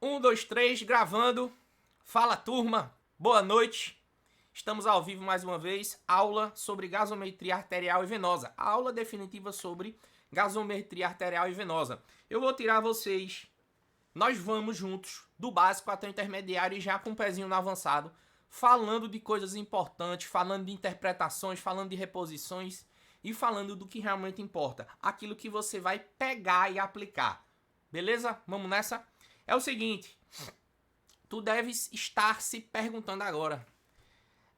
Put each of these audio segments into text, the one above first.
Um, dois, três, gravando. Fala, turma. Boa noite. Estamos ao vivo mais uma vez. Aula sobre gasometria arterial e venosa. A aula definitiva sobre gasometria arterial e venosa. Eu vou tirar vocês. Nós vamos juntos do básico até o intermediário e já com o pezinho no avançado, falando de coisas importantes, falando de interpretações, falando de reposições e falando do que realmente importa. Aquilo que você vai pegar e aplicar. Beleza? Vamos nessa? É o seguinte, tu deves estar se perguntando agora.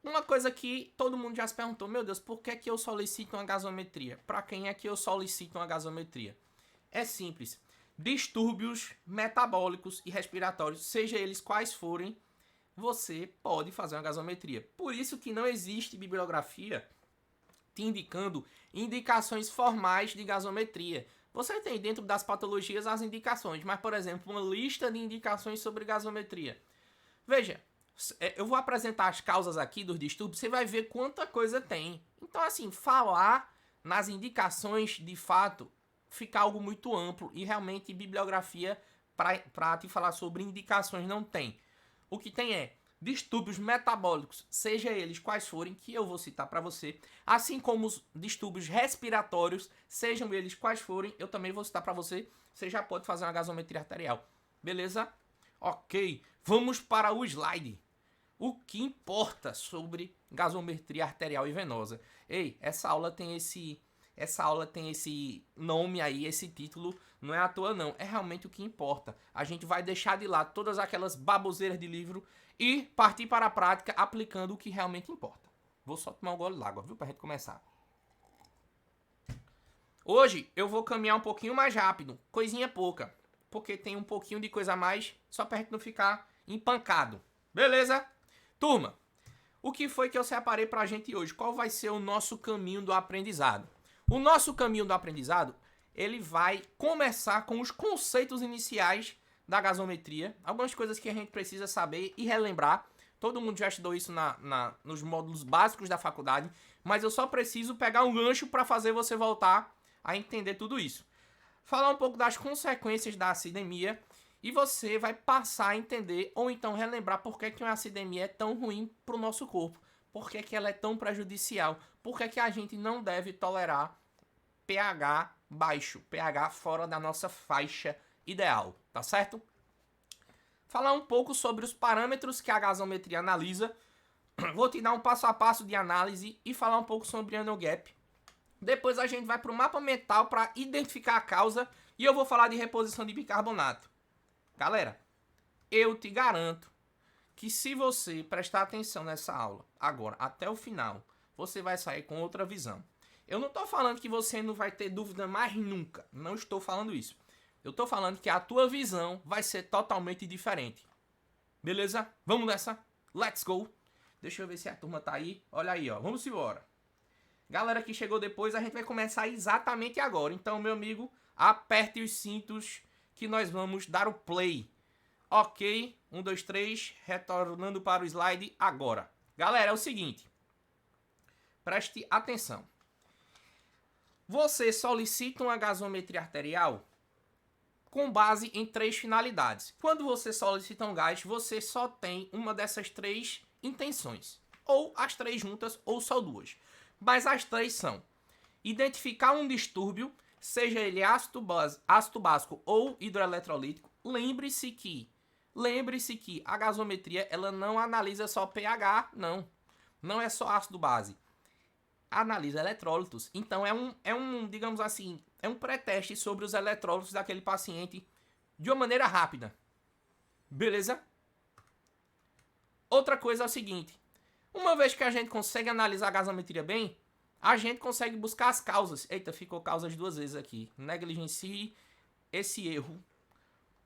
Uma coisa que todo mundo já se perguntou, meu Deus, por que eu solicito uma gasometria? Para quem é que eu solicito uma gasometria? É simples. Distúrbios metabólicos e respiratórios, seja eles quais forem, você pode fazer uma gasometria. Por isso que não existe bibliografia te indicando indicações formais de gasometria. Você tem dentro das patologias as indicações, mas, por exemplo, uma lista de indicações sobre gasometria. Veja, eu vou apresentar as causas aqui dos distúrbios, você vai ver quanta coisa tem. Então, assim, falar nas indicações, de fato, fica algo muito amplo e realmente bibliografia para te falar sobre indicações não tem. O que tem é distúrbios metabólicos, seja eles quais forem, que eu vou citar para você, assim como os distúrbios respiratórios, sejam eles quais forem, eu também vou citar para você, você já pode fazer uma gasometria arterial. Beleza? Ok, vamos para o slide. O que importa sobre gasometria arterial e venosa? Ei, essa aula tem esse nome aí, esse título, não é à toa não, é realmente o que importa. A gente vai deixar de lado todas aquelas baboseiras de livro e partir para a prática aplicando o que realmente importa. Vou só tomar um gole d'água, viu, pra gente começar. Hoje eu vou caminhar um pouquinho mais rápido, coisinha pouca, porque tem um pouquinho de coisa a mais, só pra gente não ficar empancado. Beleza? Turma, o que foi que eu separei pra gente hoje? Qual vai ser o nosso caminho do aprendizado? O nosso caminho do aprendizado, ele vai começar com os conceitos iniciais da gasometria, algumas coisas que a gente precisa saber e relembrar. Todo mundo já estudou isso nos módulos básicos da faculdade, mas eu só preciso pegar um gancho para fazer você voltar a entender tudo isso. Falar um pouco das consequências da acidemia e você vai passar a entender ou então relembrar por que uma acidemia é tão ruim para o nosso corpo, por que ela é tão prejudicial, por que a gente não deve tolerar pH baixo, pH fora da nossa faixa ideal, tá certo? Falar um pouco sobre os parâmetros que a gasometria analisa. Vou te dar um passo a passo de análise e falar um pouco sobre NO-GAP. Depois a gente vai para o mapa mental para identificar a causa e eu vou falar de reposição de bicarbonato. Galera, eu te garanto que se você prestar atenção nessa aula, agora até o final, você vai sair com outra visão. Eu não estou falando que você não vai ter dúvida mais nunca. Não estou falando isso. Eu estou falando que a tua visão vai ser totalmente diferente. Beleza? Vamos nessa? Let's go! Deixa eu ver se a turma tá aí. Olha aí, ó. Vamos embora. Galera que chegou depois, a gente vai começar exatamente agora. Então, meu amigo, aperte os cintos que nós vamos dar o play. Ok? 1, 2, 3. Retornando para o slide agora. Galera, é o seguinte. Preste atenção. Você solicita uma gasometria arterial com base em 3 finalidades. Quando você solicita um gás, você só tem uma dessas 3 intenções. Ou as 3 juntas, ou só 2. Mas as 3 são identificar um distúrbio, seja ele ácido básico ou hidroeletrolítico. Lembre-se que a gasometria ela não analisa só pH, não. Não é só ácido base. Analisa eletrólitos. Então digamos assim, é um pré-teste sobre os eletrólitos daquele paciente de uma maneira rápida. Beleza? Outra coisa é o seguinte, uma vez que a gente consegue analisar a gasometria bem, a gente consegue buscar as causas. Eita, ficou causas 2 vezes aqui. Negligencie esse erro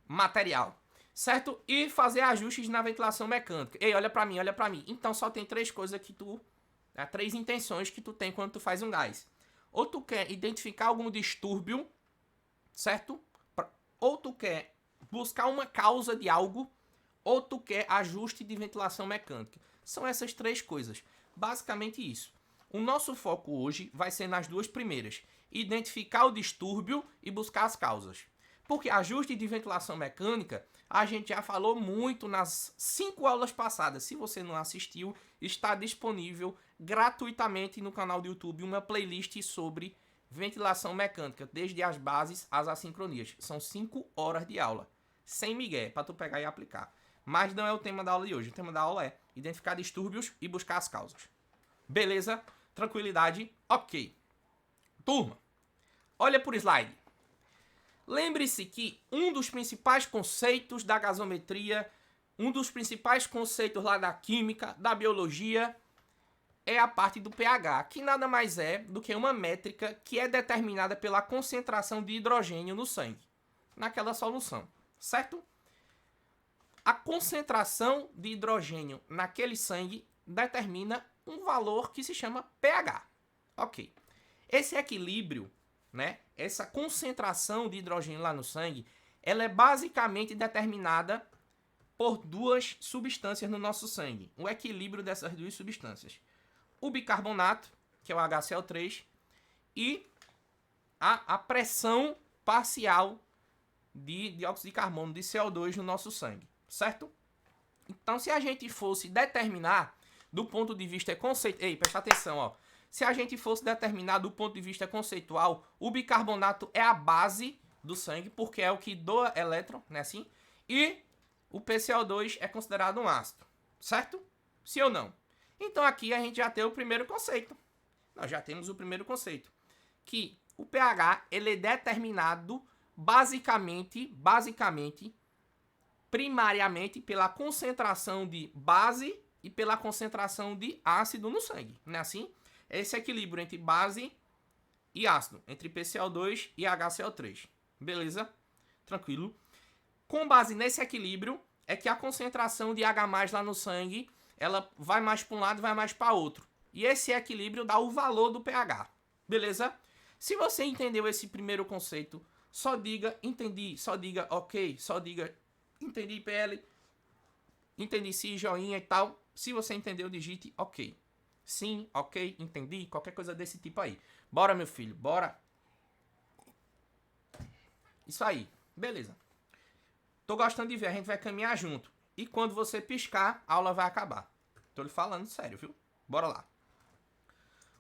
material. Certo? E fazer ajustes na ventilação mecânica. Ei, olha pra mim. Então só tem 3 coisas que 3 intenções que tu tem quando tu faz um gás. Ou tu quer identificar algum distúrbio, certo? Ou tu quer buscar uma causa de algo, ou tu quer ajuste de ventilação mecânica. São essas 3 coisas. Basicamente isso. O nosso foco hoje vai ser nas 2 primeiras. Identificar o distúrbio e buscar as causas. Porque ajuste de ventilação mecânica, a gente já falou muito nas 5 aulas passadas. Se você não assistiu, está disponível gratuitamente no canal do YouTube uma playlist sobre ventilação mecânica, desde as bases às assincronias. São 5 horas de aula, sem migué, para tu pegar e aplicar. Mas não é o tema da aula de hoje. O tema da aula é identificar distúrbios e buscar as causas. Beleza? Tranquilidade? Ok. Turma, olha por slide. Lembre-se que um dos principais conceitos da gasometria, um dos principais conceitos lá da química, da biologia, é a parte do pH, que nada mais é do que uma métrica que é determinada pela concentração de hidrogênio no sangue, naquela solução, certo? A concentração de hidrogênio naquele sangue determina um valor que se chama pH. Ok. Esse equilíbrio, né, essa concentração de hidrogênio lá no sangue, ela é basicamente determinada por 2 substâncias no nosso sangue. O equilíbrio dessas 2 substâncias. O bicarbonato, que é o HCl3, e a pressão parcial de dióxido de carbono, de CO2 no nosso sangue, certo? Então, se a gente fosse determinar do ponto de vista conceitual... Ei, presta atenção, ó. Se a gente fosse determinar do ponto de vista conceitual, o bicarbonato é a base do sangue, porque é o que doa elétron, né, assim? E o PCO2 é considerado um ácido, certo? Sim ou não? Então aqui a gente já tem o primeiro conceito. Nós já temos o primeiro conceito. Que o pH, ele é determinado basicamente, primariamente pela concentração de base e pela concentração de ácido no sangue, não é assim? Esse equilíbrio entre base e ácido, entre PCO2 e HCl3. Beleza? Tranquilo. Com base nesse equilíbrio, é que a concentração de H+, lá no sangue, ela vai mais para um lado e vai mais para outro. E esse equilíbrio dá o valor do pH. Beleza? Se você entendeu esse primeiro conceito, só diga entendi, só diga ok, só diga entendi PL, entendi sim, joinha e tal. Se você entendeu, digite ok. Sim, ok, entendi, qualquer coisa desse tipo aí. Bora, meu filho, bora. Isso aí, beleza. Tô gostando de ver, a gente vai caminhar junto. E quando você piscar, a aula vai acabar. Tô lhe falando sério, viu? Bora lá.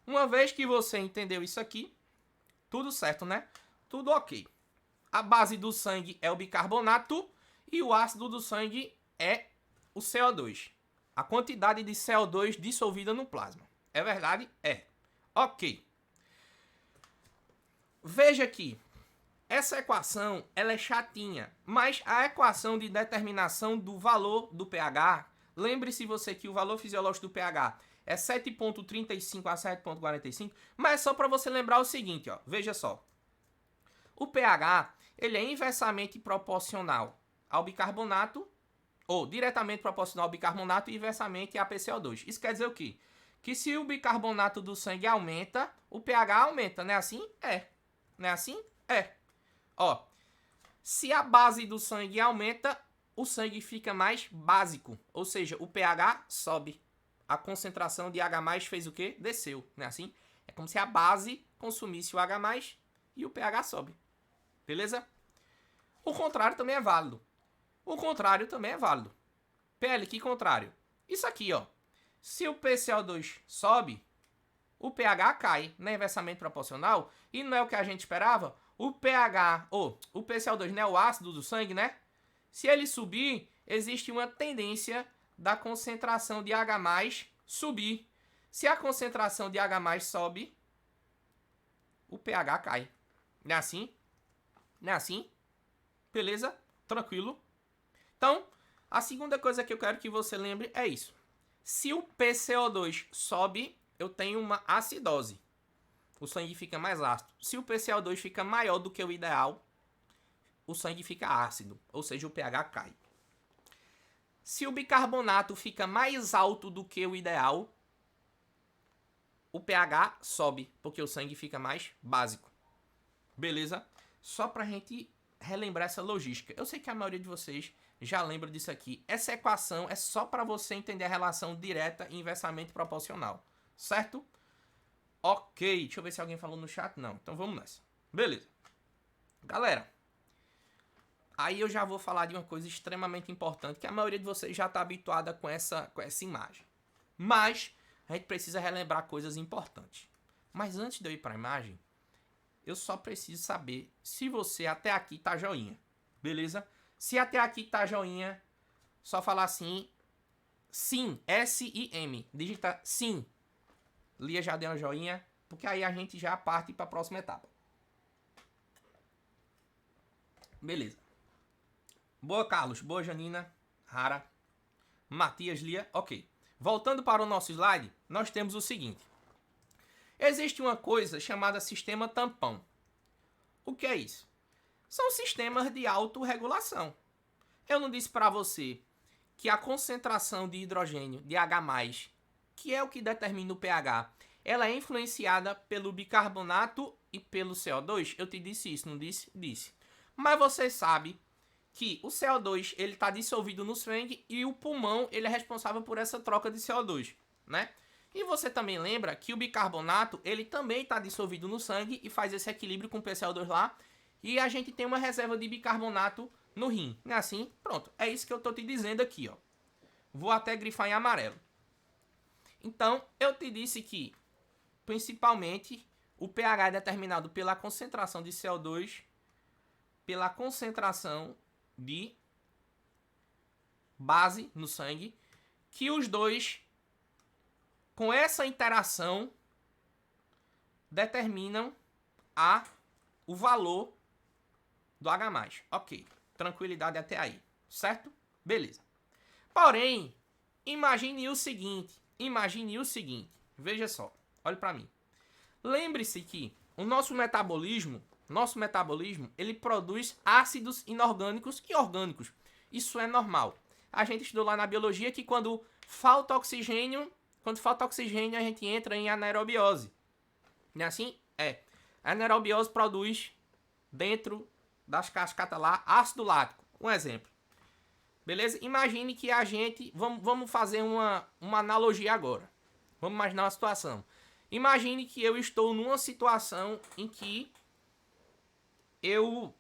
Uma vez que você entendeu isso aqui, tudo certo, né? Tudo ok. A base do sangue é o bicarbonato e o ácido do sangue é o CO2. A quantidade de CO2 dissolvida no plasma. É verdade? É. Ok. Veja aqui. Essa equação, ela é chatinha, mas a equação de determinação do valor do pH, lembre-se você que o valor fisiológico do pH é 7,35 a 7,45, mas é só para você lembrar o seguinte, ó, veja só. O pH, ele é inversamente proporcional ao bicarbonato, ou diretamente proporcional ao bicarbonato e inversamente a PCO2. Isso quer dizer o quê? Que se o bicarbonato do sangue aumenta, o pH aumenta, não é assim? É. Não é assim? É. Ó, se a base do sangue aumenta, o sangue fica mais básico, ou seja, o pH sobe. A concentração de H+ fez o quê? Desceu, não é assim? É como se a base consumisse o H+ e o pH sobe. Beleza? O contrário também é válido. O contrário também é válido. PL, que contrário? Isso aqui, ó. Se o PCO2 sobe, o pH cai, não é inversamente proporcional, e não é o que a gente esperava. O pH, o PCO2 não é o ácido do sangue, né? Se ele subir, existe uma tendência da concentração de H+ subir. Se a concentração de H+ sobe, o pH cai. Não é assim? Não é assim? Beleza? Tranquilo? Então, a segunda coisa que eu quero que você lembre é isso. Se o PCO2 sobe, eu tenho uma acidose. O sangue fica mais ácido. Se o PCO2 fica maior do que o ideal, o sangue fica ácido, ou seja, o pH cai. Se o bicarbonato fica mais alto do que o ideal, o pH sobe, porque o sangue fica mais básico. Beleza? Só pra gente relembrar essa logística. Eu sei que a maioria de vocês já lembra disso aqui. Essa equação é só para você entender a relação direta e inversamente proporcional. Certo? Ok. Deixa eu ver se alguém falou no chat. Não. Então vamos nessa. Beleza. Galera, Aí eu já vou falar de uma coisa extremamente importante, que a maioria de vocês já está habituada com essa imagem. Mas a gente precisa relembrar coisas importantes. Mas antes de eu ir para a imagem, eu só preciso saber se você até aqui tá joinha. Beleza? Se até aqui tá joinha, só falar assim, sim, S-I-M. Digita sim. Lia já deu uma joinha, porque aí a gente já parte para a próxima etapa. Beleza. Boa, Carlos. Boa, Janina. Rara. Matias, Lia. Ok. Voltando para o nosso slide, nós temos o seguinte. Existe uma coisa chamada sistema tampão. O que é isso? São sistemas de autorregulação. Eu não disse para você que a concentração de hidrogênio, de H+, que é o que determina o pH, ela é influenciada pelo bicarbonato e pelo CO2? Eu te disse isso, não disse? Disse. Mas você sabe que o CO2 ele está dissolvido no sangue e o pulmão ele é responsável por essa troca de CO2, né? E você também lembra que o bicarbonato ele também está dissolvido no sangue e faz esse equilíbrio com o PCO2 lá. E a gente tem uma reserva de bicarbonato no rim, não é assim? Pronto, é isso que eu estou te dizendo aqui, ó. Vou até grifar em amarelo. Então, eu te disse que, principalmente, o pH é determinado pela concentração de CO2, pela concentração de base no sangue, que os dois, com essa interação, determinam o valor do H+. Ok, tranquilidade até aí, certo? Beleza. Porém, imagine o seguinte, veja só, olhe para mim. Lembre-se que o nosso metabolismo, ele produz ácidos inorgânicos e orgânicos. Isso é normal. A gente estudou lá na biologia que quando falta oxigênio, a gente entra em anaerobiose. Não é assim? É. A anaerobiose produz dentro das cascatas lá ácido lático. Um exemplo. Beleza? Imagine que a gente... Vamos fazer uma analogia agora. Vamos imaginar uma situação. Imagine que eu estou numa situação em que eu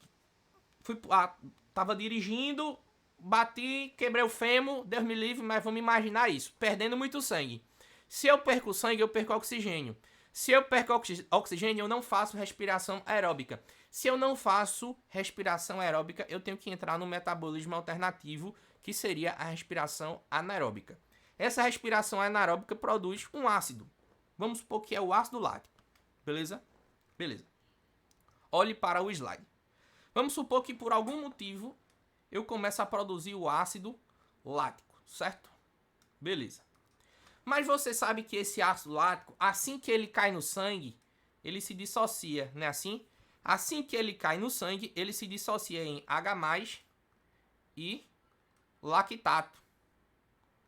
estava dirigindo, bati, quebrei o fêmur, Deus me livre, mas vamos imaginar isso, perdendo muito sangue. Se eu perco sangue, eu perco oxigênio. Se eu perco oxigênio, eu não faço respiração aeróbica. Se eu não faço respiração aeróbica, eu tenho que entrar no metabolismo alternativo, que seria a respiração anaeróbica. Essa respiração anaeróbica produz um ácido. Vamos supor que é o ácido lático. Beleza? Beleza. Olhe para o slide. Vamos supor que por algum motivo eu começo a produzir o ácido lático, certo? Beleza. Mas você sabe que esse ácido lático, assim que ele cai no sangue, ele se dissocia, não é assim? Assim que ele cai no sangue, ele se dissocia em H+ e lactato.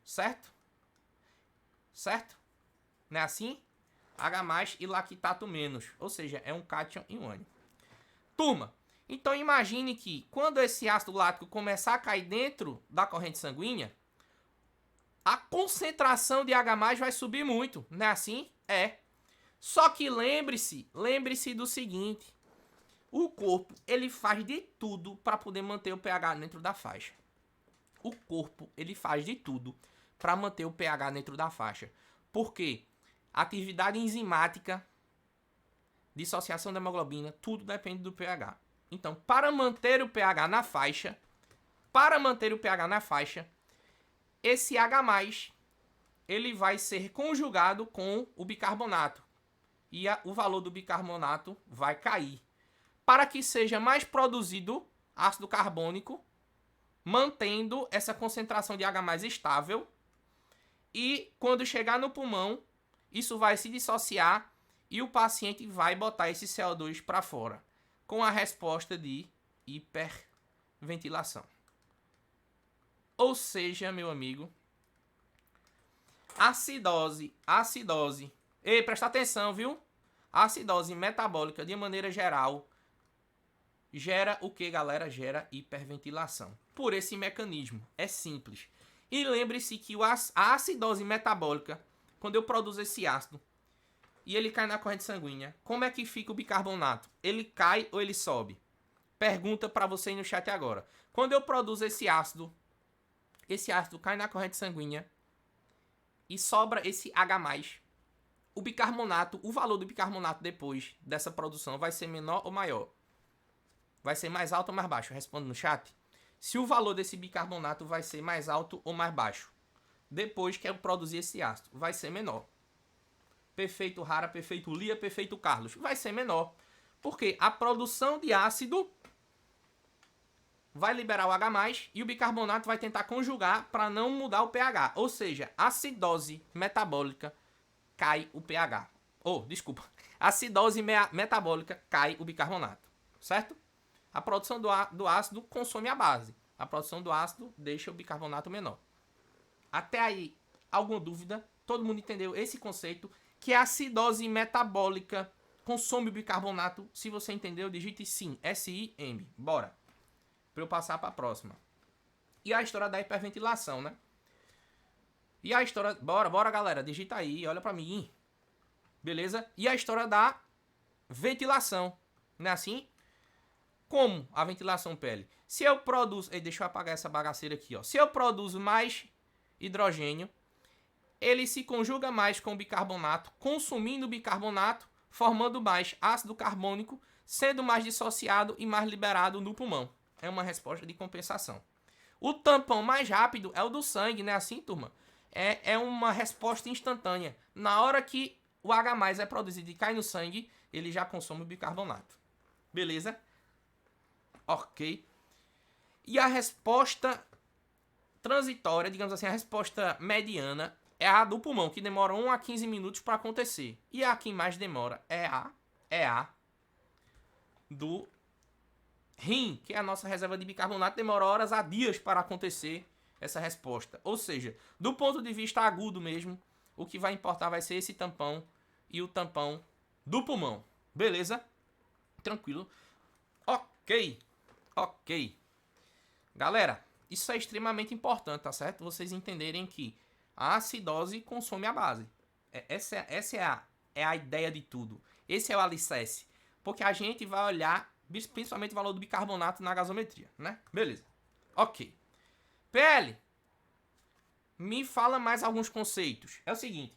Certo? Certo? Não é assim? H+ e lactato menos. Ou seja, é um cátion e um ânion. Turma, então imagine que quando esse ácido lático começar a cair dentro da corrente sanguínea, a concentração de H+ vai subir muito, não é assim? É. Só que lembre-se do seguinte, o corpo, ele faz de tudo para poder manter o pH dentro da faixa. O corpo, ele faz de tudo para manter o pH dentro da faixa. Por quê? Atividade enzimática, dissociação da hemoglobina, tudo depende do pH. Então, para manter o pH na faixa, esse H+, ele vai ser conjugado com o bicarbonato. E o valor do bicarbonato vai cair. Para que seja mais produzido ácido carbônico, mantendo essa concentração de H+ estável. E quando chegar no pulmão, isso vai se dissociar e o paciente vai botar esse CO2 para fora, com a resposta de hiperventilação. Ou seja, meu amigo, acidose. Ei, presta atenção, viu? Acidose metabólica, de maneira geral, gera o que, galera? Gera hiperventilação. Por esse mecanismo. É simples. E lembre-se que a acidose metabólica, quando eu produzo esse ácido e ele cai na corrente sanguínea, como é que fica o bicarbonato? Ele cai ou ele sobe? pergunta para você aí no chat agora. Quando eu produzo esse ácido cai na corrente sanguínea e sobra esse H+, o bicarbonato, o valor do bicarbonato depois dessa produção vai ser menor ou maior? Vai ser mais alto ou mais baixo? Responda no chat. Se o valor desse bicarbonato vai ser mais alto ou mais baixo depois que eu produzir esse ácido, vai ser menor. Perfeito Rara, perfeito Lia, perfeito Carlos, vai ser menor. Porque a produção de ácido vai liberar o H+, e o bicarbonato vai tentar conjugar para não mudar o pH. Ou seja, acidose metabólica cai o pH. Desculpa. Acidose metabólica cai o bicarbonato. Certo? A produção do ácido consome a base. A produção do ácido deixa o bicarbonato menor. Até aí, alguma dúvida? Todo mundo entendeu esse conceito? Que a acidose metabólica consome o bicarbonato? Se você entendeu, digite sim. S-I-M. Bora. Para eu passar para a próxima. E a história da hiperventilação, né? E a história... Bora, galera. Digita aí. Olha para mim. Beleza? E a história da ventilação. Não é assim? Como a ventilação pele? Se eu produzo... Deixa eu apagar essa bagaceira aqui, ó. Se eu produzo mais hidrogênio, ele se conjuga mais com o bicarbonato, consumindo o bicarbonato, formando mais ácido carbônico, sendo mais dissociado e mais liberado no pulmão. É uma resposta de compensação. O tampão mais rápido é o do sangue, né? Assim, turma? É uma resposta instantânea. Na hora que o H+ é produzido e cai no sangue, ele já consome o bicarbonato. Beleza? Ok. E a resposta transitória, digamos assim, a resposta mediana é a do pulmão, que demora 1 a 15 minutos para acontecer. E a que mais demora é a do rim, que é a nossa reserva de bicarbonato, demora horas a dias para acontecer essa resposta. Ou seja, do ponto de vista agudo mesmo, o que vai importar vai ser esse tampão e o tampão do pulmão. Beleza? Tranquilo? Ok. Galera, isso é extremamente importante, tá certo? Vocês entenderem que a acidose consome a base. Essa é a ideia de tudo. Esse é o alicerce. Porque a gente vai olhar principalmente o valor do bicarbonato na gasometria, né? Beleza. Ok. PL, me fala mais alguns conceitos. É o seguinte.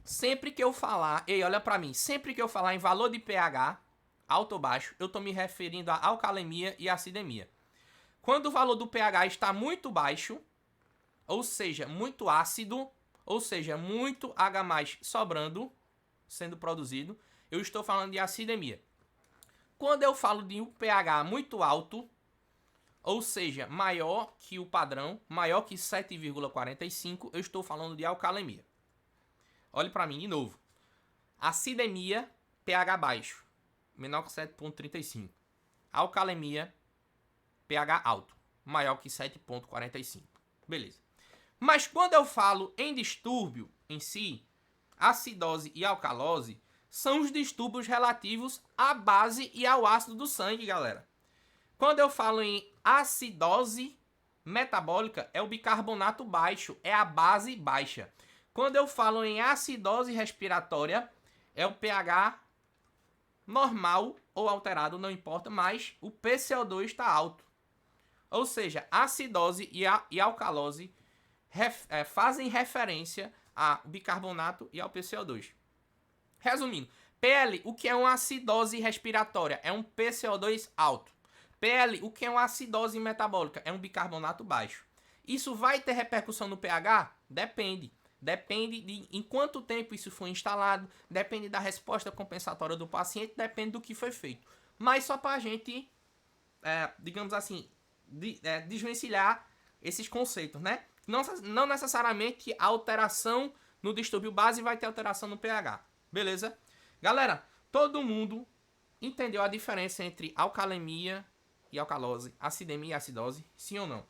Sempre que eu falar... olha pra mim. Sempre que eu falar em valor de pH, alto ou baixo, eu tô me referindo a alcalemia e acidemia. Quando o valor do pH está muito baixo, ou seja, muito ácido, ou seja, muito H+ sobrando, sendo produzido, eu estou falando de acidemia. Quando eu falo de um pH muito alto, ou seja, maior que o padrão, maior que 7,45, eu estou falando de alcalemia. Olhe para mim de novo. Acidemia, pH baixo, menor que 7,35. Alcalemia, pH alto, maior que 7,45. Beleza. Mas quando eu falo em distúrbio em si, acidose e alcalose são os distúrbios relativos à base e ao ácido do sangue, galera. Quando eu falo em acidose metabólica, é o bicarbonato baixo, é a base baixa. Quando eu falo em acidose respiratória, é o pH normal ou alterado, não importa, mas o PCO2 está alto. Ou seja, acidose e alcalose fazem referência ao bicarbonato e ao PCO2. Resumindo, PL, o que é uma acidose respiratória? É um PCO2 alto. PL, o que é uma acidose metabólica? É um bicarbonato baixo. Isso vai ter repercussão no pH? Depende. Depende de em quanto tempo isso foi instalado, depende da resposta compensatória do paciente, depende do que foi feito. Mas só para a gente, digamos assim, desvencilhar esses conceitos, né? Não necessariamente a alteração no distúrbio base vai ter alteração no pH. Beleza? Galera, todo mundo entendeu a diferença entre alcalemia e alcalose, acidemia e acidose? Sim ou não?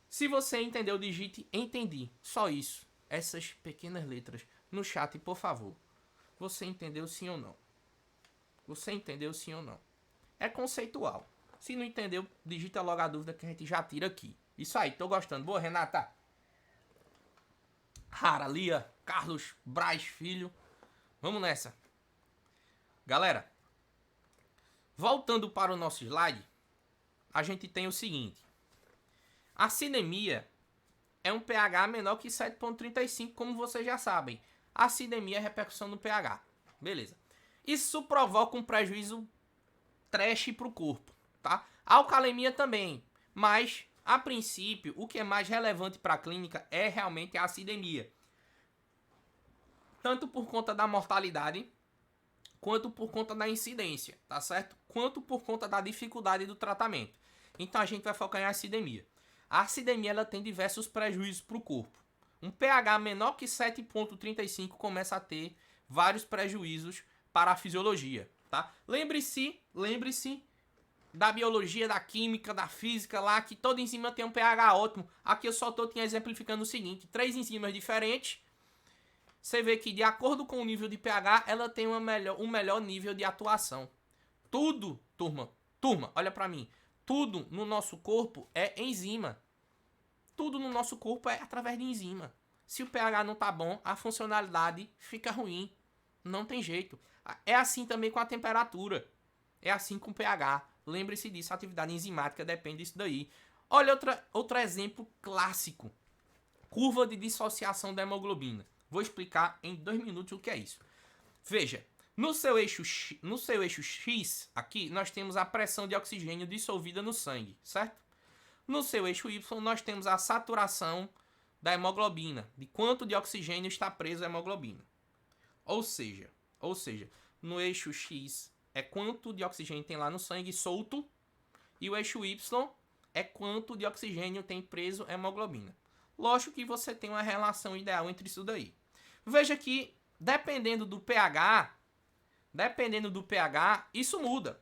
Se você entendeu, digite entendi. Só isso. Essas pequenas letras no chat, por favor. Você entendeu sim ou não? Você entendeu sim ou não? É conceitual. Se não entendeu, digita logo a dúvida que a gente já tira aqui. Isso aí, tô gostando. Boa, Renata. Rara, Lia, Carlos, Braz, filho. Vamos nessa. Galera, Voltando para o nosso slide, a gente tem o seguinte. A acidemia é um pH menor que 7,35, como vocês já sabem. A acidemia é repercussão no pH. Beleza. Isso provoca um prejuízo trash para o corpo, tá? A alcalemia também, mas a princípio o que é mais relevante para a clínica é realmente a acidemia. Tanto por conta da mortalidade, quanto por conta da incidência, tá certo? Quanto por conta da dificuldade do tratamento. Então a gente vai focar em acidemia. A acidemia ela tem diversos prejuízos para o corpo. Um pH menor que 7,35 começa a ter vários prejuízos para a fisiologia, tá? Lembre-se da biologia, da química, da física lá, que toda enzima tem um pH ótimo. Aqui eu só estou exemplificando o seguinte, 3 enzimas diferentes. Você vê que de acordo com o nível de pH, ela tem um melhor nível de atuação. Tudo, turma, olha pra mim. Tudo no nosso corpo é enzima. Tudo no nosso corpo é através de enzima. Se o pH não tá bom, a funcionalidade fica ruim. Não tem jeito. É assim também com a temperatura. É assim com o pH. Lembre-se disso, a atividade enzimática depende disso daí. Olha outro exemplo clássico. Curva de dissociação da hemoglobina. Vou explicar em 2 minutos o que é isso. Veja, no seu eixo X, aqui, nós temos a pressão de oxigênio dissolvida no sangue, certo? No seu eixo Y, nós temos a saturação da hemoglobina, de quanto de oxigênio está preso à hemoglobina. Ou seja, no eixo X é quanto de oxigênio tem lá no sangue solto, e o eixo Y é quanto de oxigênio tem preso à hemoglobina. Lógico que você tem uma relação ideal entre isso daí. Veja que, dependendo do pH, isso muda.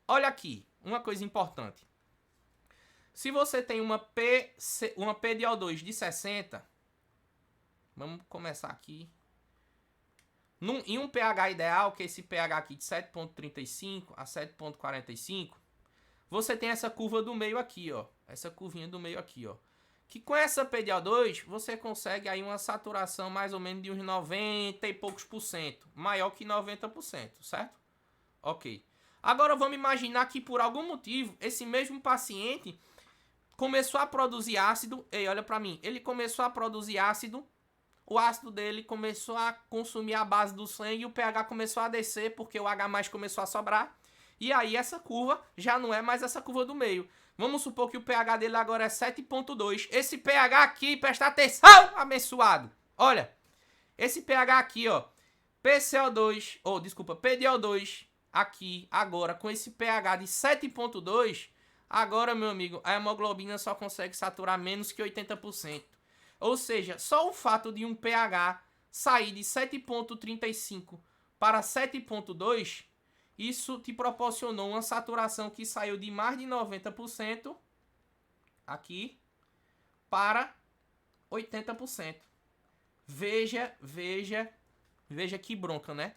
Olha aqui, uma coisa importante. Se você tem uma PDO2 de 60, vamos começar aqui. Em um pH ideal, que é esse pH aqui de 7,35 a 7,45, você tem essa curva do meio aqui, ó. Essa curvinha do meio aqui, ó. Que com essa PDO2, você consegue aí uma saturação mais ou menos de uns 90 e poucos por cento. Maior que 90%, certo? Ok. Agora vamos imaginar que por algum motivo, esse mesmo paciente começou a produzir ácido. Ei, olha pra mim. Ele começou a produzir ácido. O ácido dele começou a consumir a base do sangue e o pH começou a descer porque o H+ começou a sobrar. E aí essa curva já não é mais essa curva do meio. Vamos supor que o pH dele agora é 7,2. Esse pH aqui, presta atenção, abençoado. Olha, esse pH aqui, ó, PDO2 aqui, agora, com esse pH de 7,2, agora, meu amigo, a hemoglobina só consegue saturar menos que 80%. Ou seja, só o fato de um pH sair de 7,35 para 7,2, isso te proporcionou uma saturação que saiu de mais de 90% aqui para 80%. Veja que bronca, né?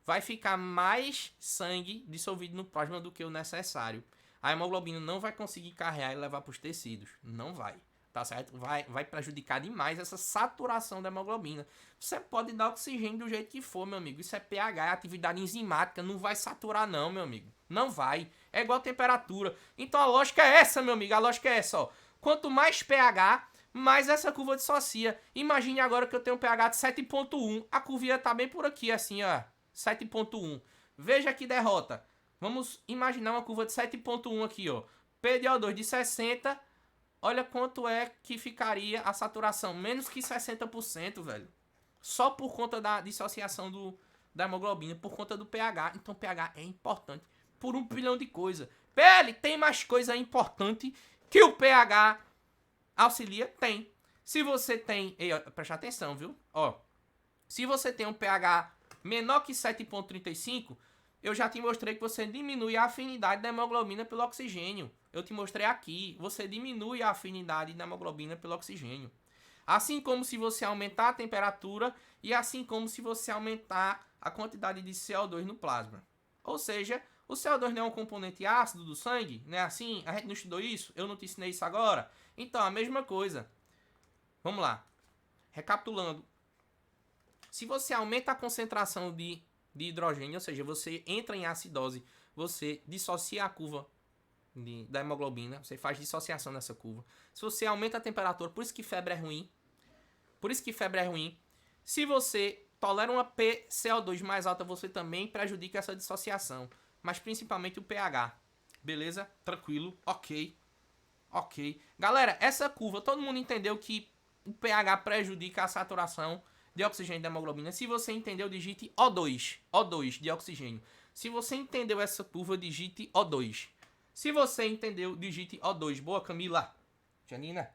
Vai ficar mais sangue dissolvido no plasma do que o necessário. A hemoglobina não vai conseguir carregar e levar para os tecidos. Não vai. Tá certo? Vai prejudicar demais essa saturação da hemoglobina. Você pode dar oxigênio do jeito que for, meu amigo. Isso é pH, é atividade enzimática. Não vai saturar não, meu amigo. Não vai. É igual a temperatura. Então a lógica é essa, meu amigo. A lógica é essa, ó. Quanto mais pH, mais essa curva dissocia. Imagine agora que eu tenho um pH de 7,1. A curvinha tá bem por aqui, assim, ó. 7,1. Veja que derrota. Vamos imaginar uma curva de 7,1 aqui, ó. PDO2 de 60. Olha quanto é que ficaria a saturação. Menos que 60%, velho. Só por conta da dissociação da hemoglobina, por conta do pH. Então pH é importante por 1 bilhão de coisas. PL, tem mais coisa importante que o pH auxilia? Tem. Se você tem... Ei, presta atenção, viu? Ó, se você tem um pH menor que 7,35, eu já te mostrei que você diminui a afinidade da hemoglobina pelo oxigênio. Eu te mostrei aqui. Você diminui a afinidade da hemoglobina pelo oxigênio. Assim como se você aumentar a temperatura e assim como se você aumentar a quantidade de CO2 no plasma. Ou seja, o CO2 não é um componente ácido do sangue, não é assim? A gente não estudou isso? Eu não te ensinei isso agora? Então, a mesma coisa. Vamos lá. Recapitulando. Se você aumenta a concentração de hidrogênio, ou seja, você entra em acidose você dissocia a curva da hemoglobina, você faz dissociação nessa curva. Se você aumenta a temperatura, por isso que febre é ruim. Se você tolera uma PCO2 mais alta, você também prejudica essa dissociação. Mas principalmente o pH. Beleza? Tranquilo. Ok. Galera, essa curva, todo mundo entendeu que o pH prejudica a saturação de oxigênio da hemoglobina. Se você entendeu, digite O2. O2 de oxigênio. Se você entendeu essa curva, digite O2. Se você entendeu, digite O2. Boa, Camila. Janina.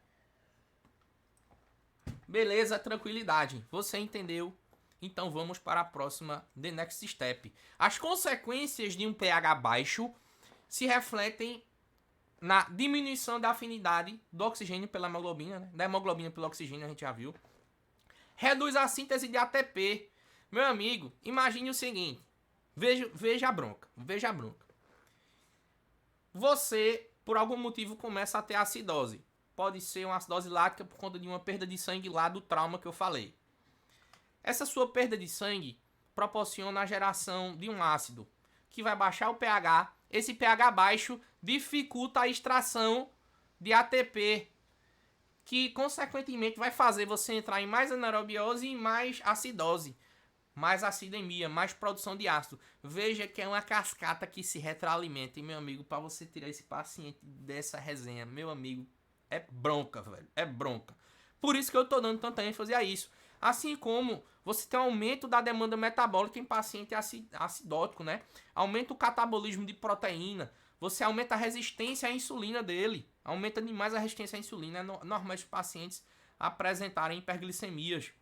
Beleza, tranquilidade. Você entendeu? Então vamos para a próxima, the next step. As consequências de um pH baixo se refletem na diminuição da afinidade do oxigênio pela hemoglobina, né? Da hemoglobina pelo oxigênio, a gente já viu. Reduz a síntese de ATP. Meu amigo, imagine o seguinte. Veja a bronca. Você, por algum motivo, começa a ter acidose. Pode ser uma acidose lática por conta de uma perda de sangue lá do trauma que eu falei. Essa sua perda de sangue proporciona a geração de um ácido que vai baixar o pH. Esse pH baixo dificulta a extração de ATP, que consequentemente vai fazer você entrar em mais anaerobiose e mais acidose, mais acidemia, mais produção de ácido. Veja que é uma cascata que se retroalimenta. E, meu amigo, para você tirar esse paciente dessa resenha, meu amigo, é bronca, velho. É bronca. Por isso que eu tô dando tanta ênfase a isso. Assim como você tem um aumento da demanda metabólica em paciente acidótico, né? Aumenta o catabolismo de proteína. Você aumenta a resistência à insulina dele. Aumenta demais a resistência à insulina. É normal os pacientes apresentarem hiperglicemias.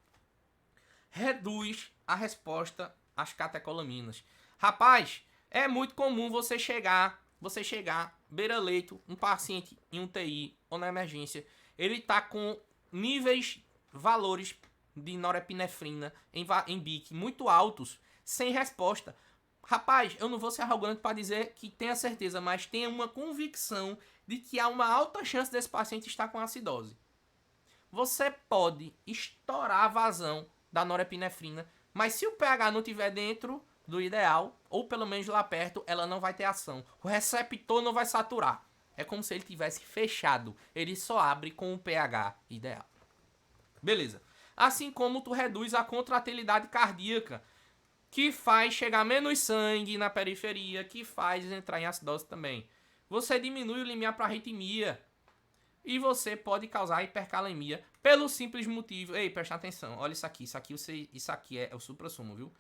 Reduz a resposta às catecolaminas. Rapaz, é muito comum você chegar beira-leito, um paciente em UTI ou na emergência, ele tá com valores de norepinefrina em BIC muito altos, sem resposta. Rapaz, eu não vou ser arrogante para dizer que tenha certeza, mas tenha uma convicção de que há uma alta chance desse paciente estar com acidose. Você pode estourar a vazão da norepinefrina, mas se o pH não estiver dentro do ideal, ou pelo menos lá perto, ela não vai ter ação. O receptor não vai saturar. É como se ele tivesse fechado. Ele só abre com o pH ideal. Beleza. Assim como tu reduz a contratilidade cardíaca, que faz chegar menos sangue na periferia, que faz entrar em acidose também. Você diminui o limiar para arritmia. E você pode causar hipercalemia pelo simples motivo... Ei, presta atenção. Olha isso aqui. Isso aqui é o suprassumo, viu?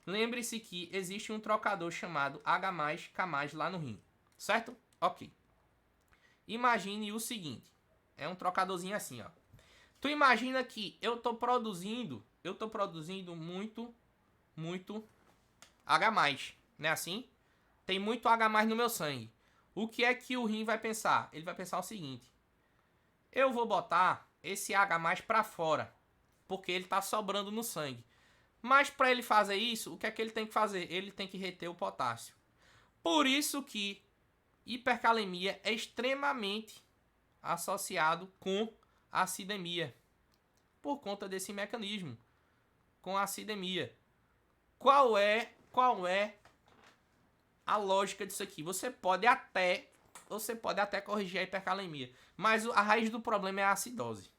Lembre-se que existe um trocador chamado H+, K+, lá no rim. Certo? Ok. Imagine o seguinte. É um trocadorzinho assim, ó. Tu imagina que eu tô produzindo muito H+, né assim? Tem muito H+ no meu sangue. O que é que o rim vai pensar? Ele vai pensar o seguinte. Eu vou botar esse H+ para fora, porque ele tá sobrando no sangue. Mas para ele fazer isso, o que é que ele tem que fazer? Ele tem que reter o potássio. Por isso que hipercalemia é extremamente associado com acidemia. Por conta desse mecanismo, com acidemia. Qual é a lógica disso aqui? Você pode até corrigir a hipercalemia, mas a raiz do problema é a acidose.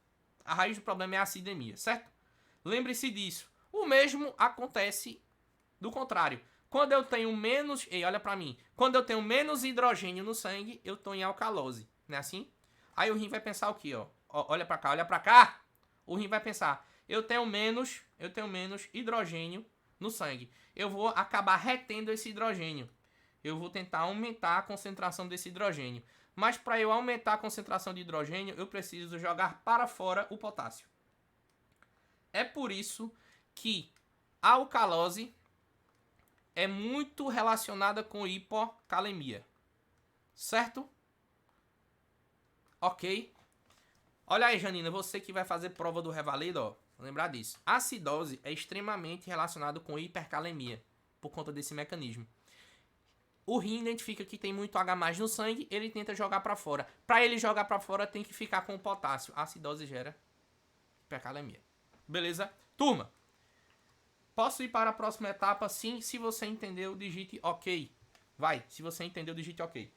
A raiz do problema é a acidemia, certo? Lembre-se disso. O mesmo acontece do contrário. Quando eu tenho menos... Ei, olha pra mim. Quando eu tenho menos hidrogênio no sangue, eu tô em alcalose. Não é assim? Aí o rim vai pensar o quê, ó? Olha pra cá, olha pra cá. O rim vai pensar, eu tenho menos hidrogênio no sangue. Eu vou acabar retendo esse hidrogênio. Eu vou tentar aumentar a concentração desse hidrogênio. Mas para eu aumentar a concentração de hidrogênio, eu preciso jogar para fora o potássio. É por isso que a alcalose é muito relacionada com hipocalemia. Certo? Ok? Olha aí, Janina, você que vai fazer prova do Revalido, ó, lembrar disso. A acidose é extremamente relacionada com hipercalemia, por conta desse mecanismo. O rim identifica que tem muito H+ no sangue, ele tenta jogar para fora. Para ele jogar para fora, tem que ficar com o potássio. A acidose gera hipercalemia. Beleza? Turma, posso ir para a próxima etapa? Sim, se você entendeu, digite OK. Vai, se você entendeu, digite ok.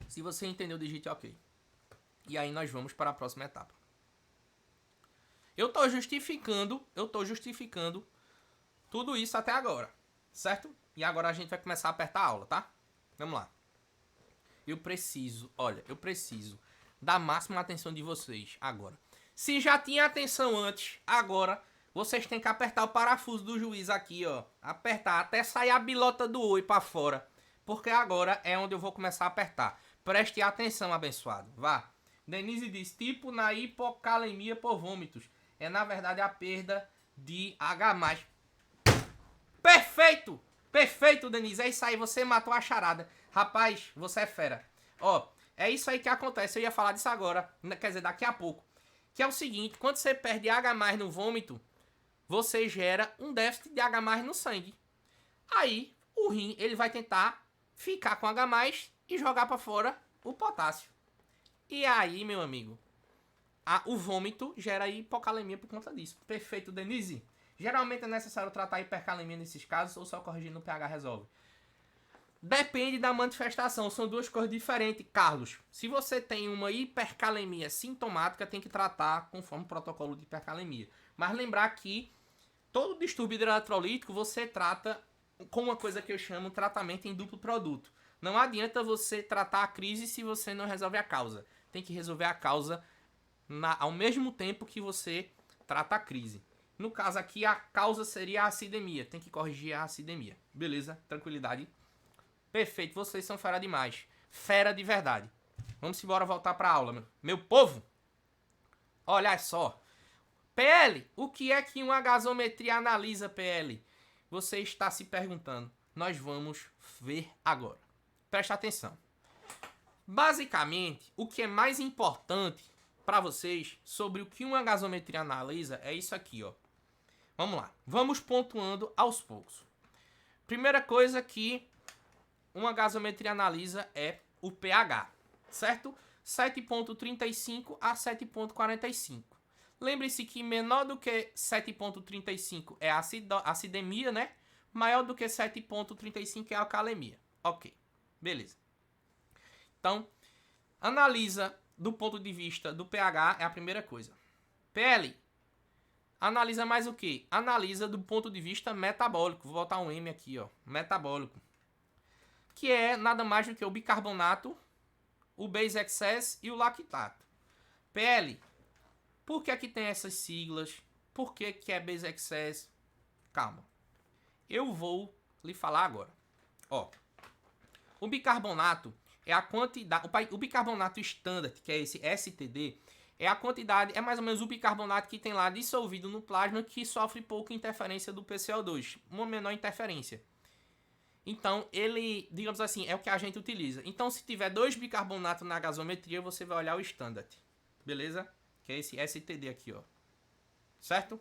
Se você entendeu, digite ok. E aí nós vamos para a próxima etapa. Eu tô justificando tudo isso até agora, certo? E agora a gente vai começar a apertar a aula, tá? Vamos lá. Eu preciso da máxima atenção de vocês agora. Se já tinha atenção antes, agora vocês têm que apertar o parafuso do juiz aqui, ó. Apertar até sair a bilota do oi pra fora. Porque agora é onde eu vou começar a apertar. Preste atenção, abençoado. Vá. Denise diz, tipo na hipocalemia por vômitos. É, na verdade, a perda de H+. Perfeito! Perfeito, Denise. É isso aí, você matou a charada. Rapaz, você é fera. Ó, é isso aí que acontece. Eu ia falar disso agora, quer dizer, daqui a pouco. Que é o seguinte, quando você perde H+ no vômito, você gera um déficit de H+ no sangue. Aí, o rim, ele vai tentar ficar com H+ e jogar para fora o potássio. E aí, meu amigo, o vômito gera hipocalemia por conta disso. Perfeito, Denise. Geralmente é necessário tratar a hipercalemia nesses casos ou só corrigindo o pH resolve? Depende da manifestação, são duas coisas diferentes, Carlos. Se você tem uma hipercalemia sintomática, tem que tratar conforme o protocolo de hipercalemia. Mas lembrar que todo distúrbio hidroeletrolítico você trata com uma coisa que eu chamo de tratamento em duplo produto. Não adianta você tratar a crise se você não resolve a causa. Tem que resolver a causa ao mesmo tempo que você trata a crise. No caso aqui, a causa seria a acidemia. Tem que corrigir a acidemia. Beleza? Tranquilidade. Perfeito. Vocês são fera demais. Fera de verdade. Vamos embora voltar para a aula, meu povo. Olha só. PL, o que é que uma gasometria analisa, PL? Você está se perguntando. Nós vamos ver agora. Presta atenção. Basicamente, o que é mais importante para vocês sobre o que uma gasometria analisa é isso aqui, ó. Vamos lá. Vamos pontuando aos poucos. Primeira coisa que uma gasometria analisa é o pH, certo? 7,35 a 7,45. Lembre-se que menor do que 7,35 é acidemia, né? Maior do que 7,35 é alcalemia. Ok, beleza. Então, analisa do ponto de vista do pH é a primeira coisa. PL, analisa mais o que? Analisa do ponto de vista metabólico. Vou botar um M aqui, ó. Metabólico. Que é nada mais do que o bicarbonato, o base excess e o lactato. PL, por que aqui tem essas siglas? Por que que é base excess? Calma. Eu vou lhe falar agora. Ó, o bicarbonato é a quantidade... O bicarbonato standard, que é esse STD, é a quantidade... É mais ou menos o bicarbonato que tem lá dissolvido no plasma que sofre pouca interferência do PCO2. Uma menor interferência. Então, ele, digamos assim, é o que a gente utiliza. Então, se tiver 2 bicarbonatos na gasometria, você vai olhar o standard. Beleza? Que é esse STD aqui, ó. Certo?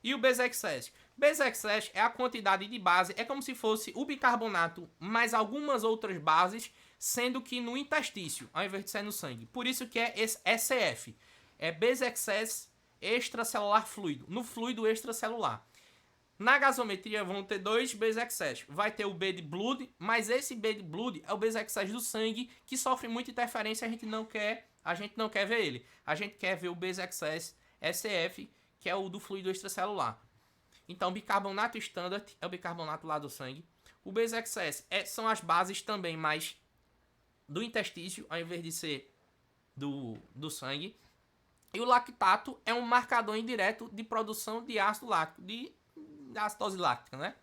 E o base excess? Base excess é a quantidade de base. É como se fosse o bicarbonato mais algumas outras bases, sendo que no interstício, ao invés de ser no sangue. Por isso que é esse SF. É base excess extracelular fluido. No fluido extracelular. Na gasometria vão ter 2 base excess. Vai ter o bad blood, mas esse bad blood é o base excess do sangue que sofre muita interferência, a gente não quer ver ele. A gente quer ver o base excess SF, que é o do fluido extracelular. Então, bicarbonato standard é o bicarbonato lá do sangue. O base excess são as bases também, mas do intestício, ao invés de ser do sangue. E o lactato é um marcador indireto de produção de ácido láctico, de acidose láctica, né?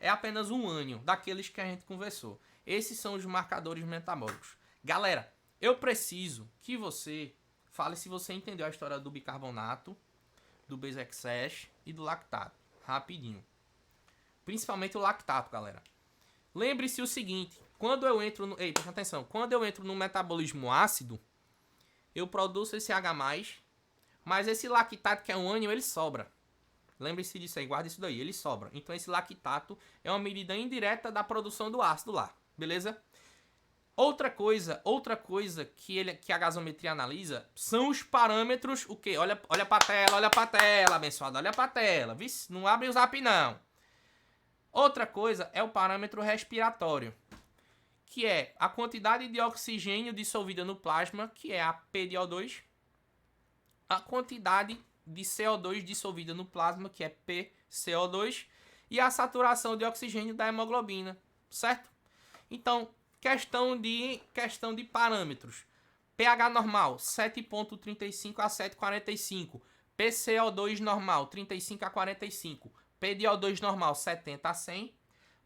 É apenas um ânion daqueles que a gente conversou. Esses são os marcadores metabólicos. Galera, eu preciso que você fale se você entendeu a história do bicarbonato, do base excess e do lactato. Rapidinho. Principalmente o lactato, galera. Lembre-se o seguinte, quando eu entro no... Ei, presta atenção. Quando eu entro no metabolismo ácido, eu produzo esse H+, mas esse lactato, que é um ânion, ele sobra. Lembre-se disso aí, guarda isso daí, ele sobra. Então esse lactato é uma medida indireta da produção do ácido lá, beleza? Outra coisa que a gasometria analisa são os parâmetros, o quê? Olha pra tela, abençoado, olha pra tela, viu? Não abre o zap não. Outra coisa é o parâmetro respiratório, que é a quantidade de oxigênio dissolvida no plasma, que é a PdO2, a quantidade de CO2 dissolvida no plasma, que é PCO2, e a saturação de oxigênio da hemoglobina, certo? Então, questão de parâmetros. pH normal, 7,35 a 7,45. PCO2 normal, 35 a 45. PdO2 normal, 70 a 100.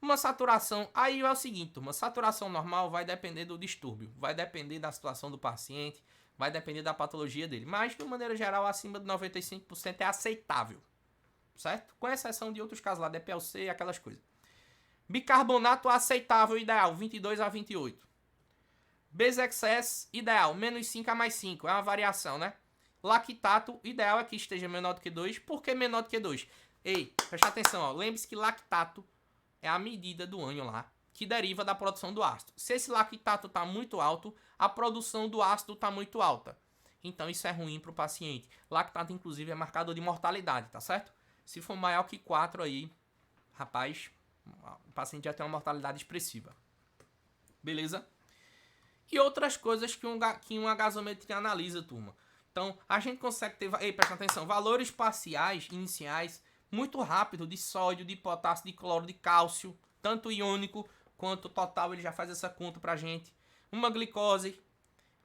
Uma saturação, aí é o seguinte, uma saturação normal vai depender do distúrbio, vai depender da situação do paciente, vai depender da patologia dele. Mas, de maneira geral, acima de 95% é aceitável, certo? Com exceção de outros casos lá, DPLC e aquelas coisas. Bicarbonato aceitável, ideal, 22 a 28. Base-excess, ideal, menos 5 a mais 5, é uma variação, né? Lactato, ideal é que esteja menor do que 2. Por que menor do que 2? Ei, presta atenção, ó. Lembre-se que lactato é a medida do ânion lá, que deriva da produção do ácido. Se esse lactato está muito alto, a produção do ácido está muito alta. Então isso é ruim para o paciente. Lactato, inclusive, é marcador de mortalidade, tá certo? Se for maior que 4 aí, rapaz, o paciente já tem uma mortalidade expressiva. Beleza? E outras coisas que uma gasometria analisa, turma. Então, a gente consegue ter... Ei, presta atenção. Valores parciais, iniciais, muito rápido de sódio, de potássio, de cloro, de cálcio, tanto iônico quanto total, ele já faz essa conta pra gente. Uma glicose,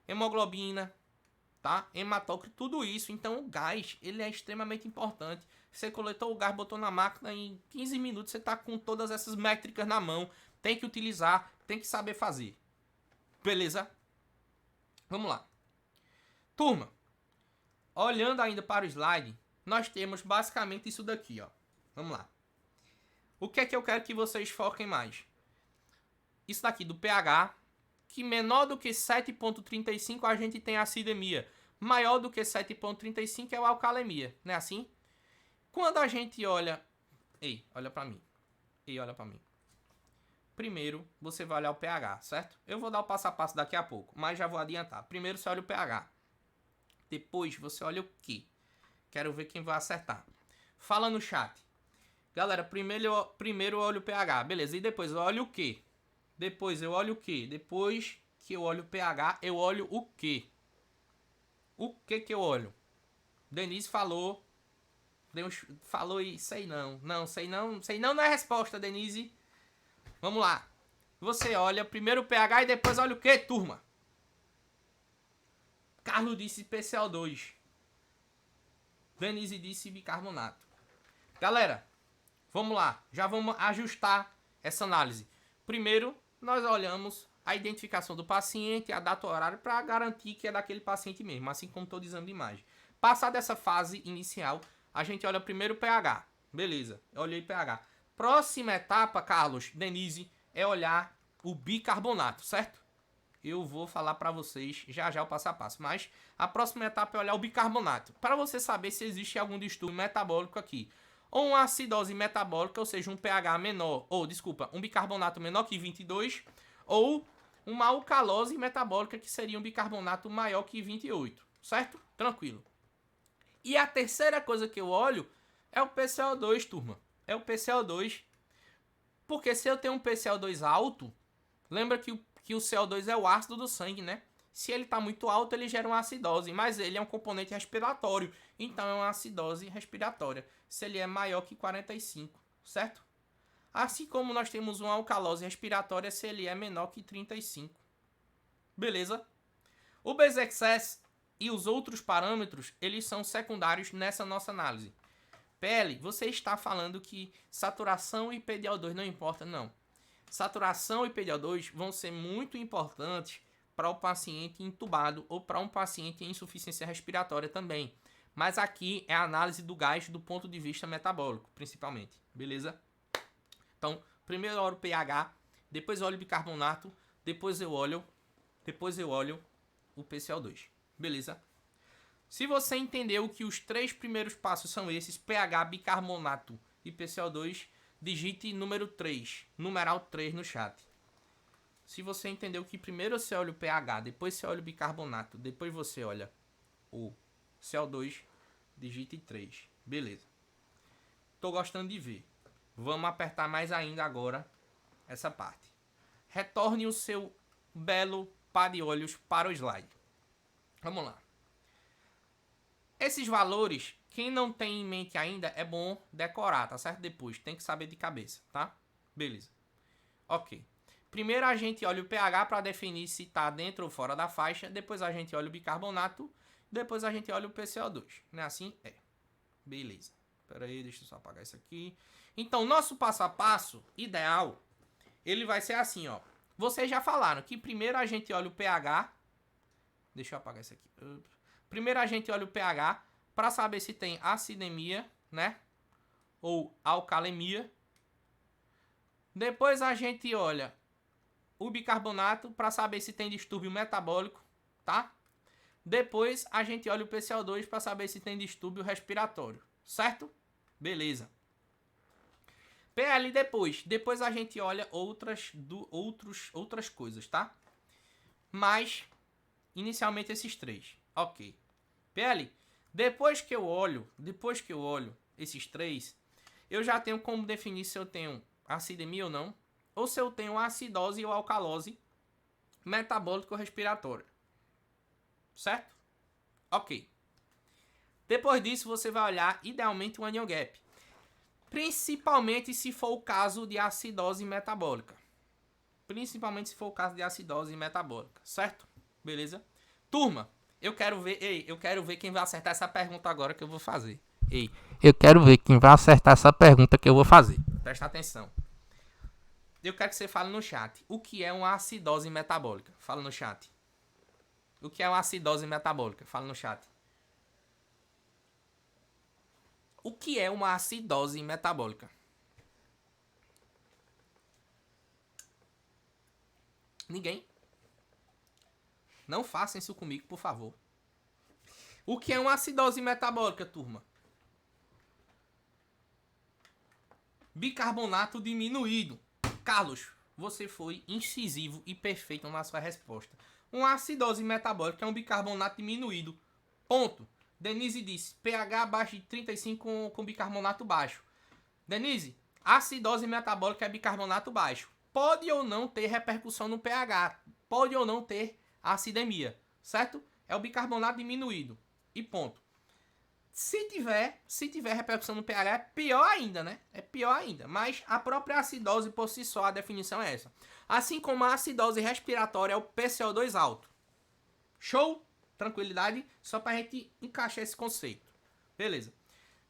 hemoglobina, tá? Hematócrito, tudo isso. Então, o gás, ele é extremamente importante. Você coletou o gás, botou na máquina, em 15 minutos você tá com todas essas métricas na mão. Tem que utilizar, tem que saber fazer. Beleza? Vamos lá. Turma, olhando ainda para o slide, nós temos basicamente isso daqui, ó. Vamos lá. O que é que eu quero que vocês foquem mais? Isso daqui do pH, que menor do que 7,35 a gente tem acidemia. Maior do que 7,35 é o alcalemia, não é assim? Quando a gente olha... Ei, olha pra mim. Ei, olha pra mim. Primeiro, você vai olhar o pH, certo? Eu vou dar o passo a passo daqui a pouco, mas já vou adiantar. Primeiro, você olha o pH. Depois, você olha o Q. Quero ver quem vai acertar. Fala no chat. Galera, primeiro eu olho o pH. Beleza, e depois eu olho o Q. Depois eu olho o Q. Depois que eu olho o pH, eu olho o Q. O que eu olho? Denise falou. Falou e sei não. Não, sei não é resposta, Denise. Vamos lá. Você olha primeiro o pH e depois olha o que, turma? Carlos disse PCO2. Denise disse bicarbonato. Galera, vamos lá. Já vamos ajustar essa análise. Primeiro, nós olhamos a identificação do paciente, a data horária, para garantir que é daquele paciente mesmo, assim como todo exame de imagem. Passada essa fase inicial, a gente olha primeiro o pH. Beleza, eu olhei pH. Próxima etapa, Carlos, Denise, é olhar o bicarbonato, certo? Eu vou falar para vocês já o passo a passo. Mas a próxima etapa é olhar o bicarbonato. Para você saber se existe algum distúrbio metabólico aqui. Ou uma acidose metabólica, ou seja, um pH menor, um bicarbonato menor que 22. Ou uma alcalose metabólica, que seria um bicarbonato maior que 28. Certo? Tranquilo. E a terceira coisa que eu olho é o PCO2, turma. É o PCO2. Porque se eu tenho um PCO2 alto, lembra que o CO2 é o ácido do sangue, né? Se ele está muito alto, ele gera uma acidose, mas ele é um componente respiratório, então é uma acidose respiratória, se ele é maior que 45, certo? Assim como nós temos uma alcalose respiratória se ele é menor que 35. Beleza? O base-excess e os outros parâmetros, eles são secundários nessa nossa análise. PL, você está falando que saturação e PdO2 não importa? Não. Saturação e PdO2 vão ser muito importantes para o paciente intubado ou para um paciente em insuficiência respiratória também. Mas aqui é a análise do gás do ponto de vista metabólico, principalmente. Beleza? Então, primeiro eu olho o pH, depois eu olho o bicarbonato, depois eu olho o PCO2. Beleza? Se você entendeu que os 3 primeiros passos são esses, pH, bicarbonato e PCO2, digite número 3, numeral 3 no chat. Se você entendeu que primeiro você olha o pH, depois você olha o bicarbonato, depois você olha o CO2, digite 3. Beleza. Tô gostando de ver. Vamos apertar mais ainda agora essa parte. Retorne o seu belo par de olhos para o slide. Vamos lá. Esses valores, quem não tem em mente ainda, é bom decorar, tá certo? Depois, tem que saber de cabeça, tá? Beleza. Ok. Primeiro a gente olha o pH para definir se está dentro ou fora da faixa. Depois a gente olha o bicarbonato. Depois a gente olha o PCO2. Não é assim? É. Beleza. Espera aí, deixa eu só apagar isso aqui. Então, nosso passo a passo ideal, ele vai ser assim, ó. Vocês já falaram que primeiro a gente olha o pH. Deixa eu apagar isso aqui. Primeiro a gente olha o pH para saber se tem acidemia, né? Ou alcalemia. Depois a gente olha o bicarbonato para saber se tem distúrbio metabólico, tá? Depois a gente olha o PCO2 para saber se tem distúrbio respiratório, certo? Beleza. PL depois a gente olha outras coisas, tá? Mas inicialmente esses três. OK. PL, depois que eu olho esses três, eu já tenho como definir se eu tenho acidemia ou não, ou se eu tenho acidose ou alcalose metabólico respiratória. Certo? OK. Depois disso, você vai olhar idealmente o anion gap. Principalmente se for o caso de acidose metabólica. Certo? Beleza? Turma, eu quero ver quem vai acertar essa pergunta agora que eu vou fazer. Eu quero ver quem vai acertar essa pergunta que eu vou fazer. Presta atenção. Eu quero que você fale no chat. O que é uma acidose metabólica? Fala no chat. O que é uma acidose metabólica? Fala no chat. O que é uma acidose metabólica? Ninguém? Não façam isso comigo, por favor. O que é uma acidose metabólica, turma? Bicarbonato diminuído. Carlos, você foi incisivo e perfeito na sua resposta. Uma acidose metabólica é um bicarbonato diminuído. Ponto. Denise disse, pH abaixo de 35 com bicarbonato baixo. Denise, acidose metabólica é bicarbonato baixo. Pode ou não ter repercussão no pH. Pode ou não ter acidemia. Certo? É o bicarbonato diminuído. E ponto. Se tiver repercussão no pH, é pior ainda, né? É pior ainda. Mas a própria acidose por si só, a definição é essa. Assim como a acidose respiratória é o PCO2 alto. Show? Tranquilidade? Só pra gente encaixar esse conceito. Beleza.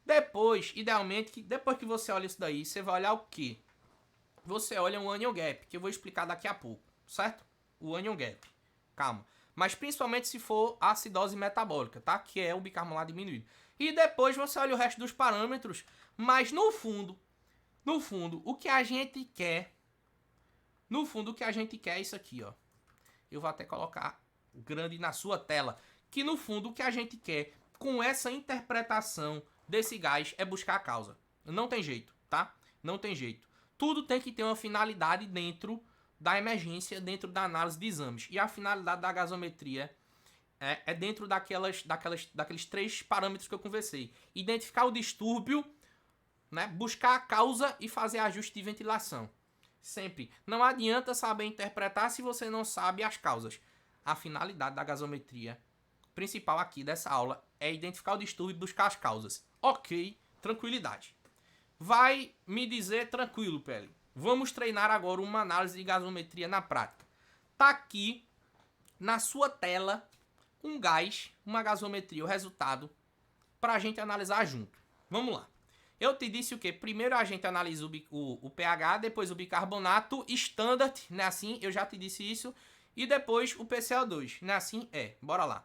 Depois, idealmente, depois que você olha isso daí, você vai olhar o quê? Você olha um anion gap, que eu vou explicar daqui a pouco. Certo? O anion gap. Calma. Mas principalmente se for acidose metabólica, tá? Que é o bicarbonato diminuído. E depois você olha o resto dos parâmetros. Mas no fundo, o que a gente quer... é isso aqui, ó. Eu vou até colocar grande na sua tela. Que no fundo, o que a gente quer com essa interpretação desse gás é buscar a causa. Não tem jeito, tá? Não tem jeito. Tudo tem que ter uma finalidade dentro da emergência, dentro da análise de exames. E a finalidade da gasometria é dentro daqueles três parâmetros que eu conversei. Identificar o distúrbio, né? Buscar a causa e fazer ajuste de ventilação. Sempre. Não adianta saber interpretar se você não sabe as causas. A finalidade da gasometria principal aqui dessa aula é identificar o distúrbio e buscar as causas. Ok, tranquilidade. Vai me dizer tranquilo, PL. Vamos treinar agora uma análise de gasometria na prática. Tá aqui na sua tela um gás, uma gasometria, o resultado, para a gente analisar junto. Vamos lá. Eu te disse o quê? Primeiro a gente analisa o pH, depois o bicarbonato standard, né? Assim, eu já te disse isso. E depois o PCO2, né? Assim é. Bora lá.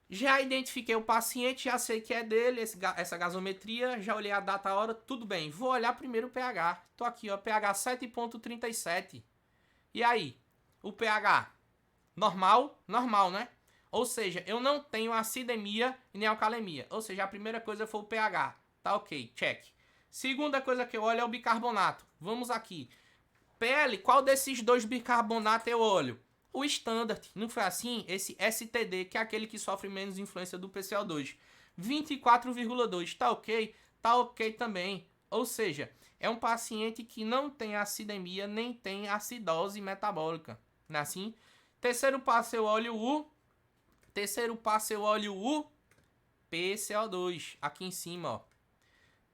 Já identifiquei o paciente, já sei que é dele, essa gasometria, já olhei a data, a hora, tudo bem. Vou olhar primeiro o pH. Tô aqui, ó, pH 7.37. E aí? O pH? Normal? Normal, né? Ou seja, eu não tenho acidemia e nem alcalemia. Ou seja, a primeira coisa foi o pH. Tá ok, check. Segunda coisa que eu olho é o bicarbonato. Vamos aqui. PL, qual desses dois bicarbonatos eu olho? O standard, não foi assim? Esse STD, que é aquele que sofre menos influência do PCO2. 24,2, tá ok? Tá ok também. Ou seja, é um paciente que não tem acidemia nem tem acidose metabólica. Não é assim? Terceiro passo eu olho o PCO2. Aqui em cima, ó.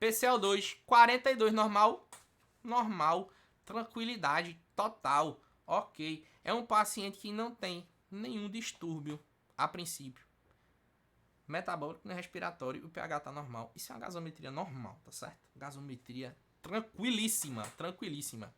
PCO2, 42 normal. Normal. Tranquilidade total. Ok. É um paciente que não tem nenhum distúrbio a princípio. Metabólico nem respiratório, o pH tá normal. Isso é uma gasometria normal, tá certo? Gasometria tranquilíssima, tranquilíssima.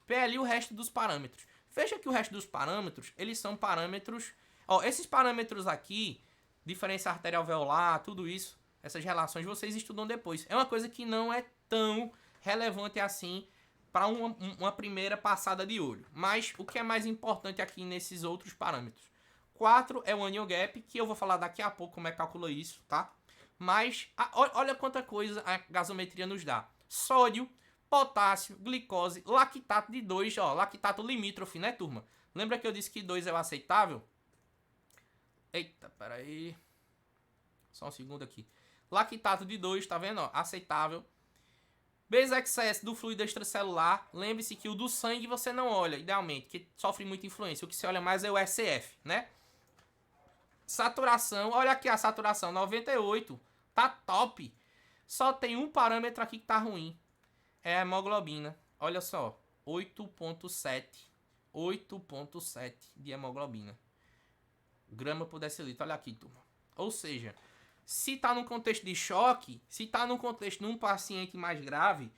PL o resto dos parâmetros. Veja que o resto dos parâmetros, eles são parâmetros... Ó, esses parâmetros aqui, diferença arterial alveolar, tudo isso, essas relações vocês estudam depois. É uma coisa que não é tão relevante assim para uma primeira passada de olho. Mas o que é mais importante aqui nesses outros parâmetros? 4 é o anion gap, que eu vou falar daqui a pouco como é que calcula isso, tá? Mas olha quanta coisa a gasometria nos dá. Sódio, potássio, glicose, lactato de 2, ó, lactato limítrofe, né, turma? Lembra que eu disse que 2 é o aceitável? Eita, peraí. Só um segundo aqui. Lactato de 2, tá vendo, ó? Aceitável. Base excess do fluido extracelular. Lembre-se que o do sangue você não olha, idealmente, que sofre muita influência. O que se olha mais é o SF, né? Saturação, olha aqui a saturação, 98. Tá top. Só tem um parâmetro aqui que tá ruim. É a hemoglobina. Olha só, 8.7. 8.7 de hemoglobina. Grama por decilitro. Olha aqui, turma. Ou seja, se tá num contexto de choque, se tá num contexto de um paciente mais grave,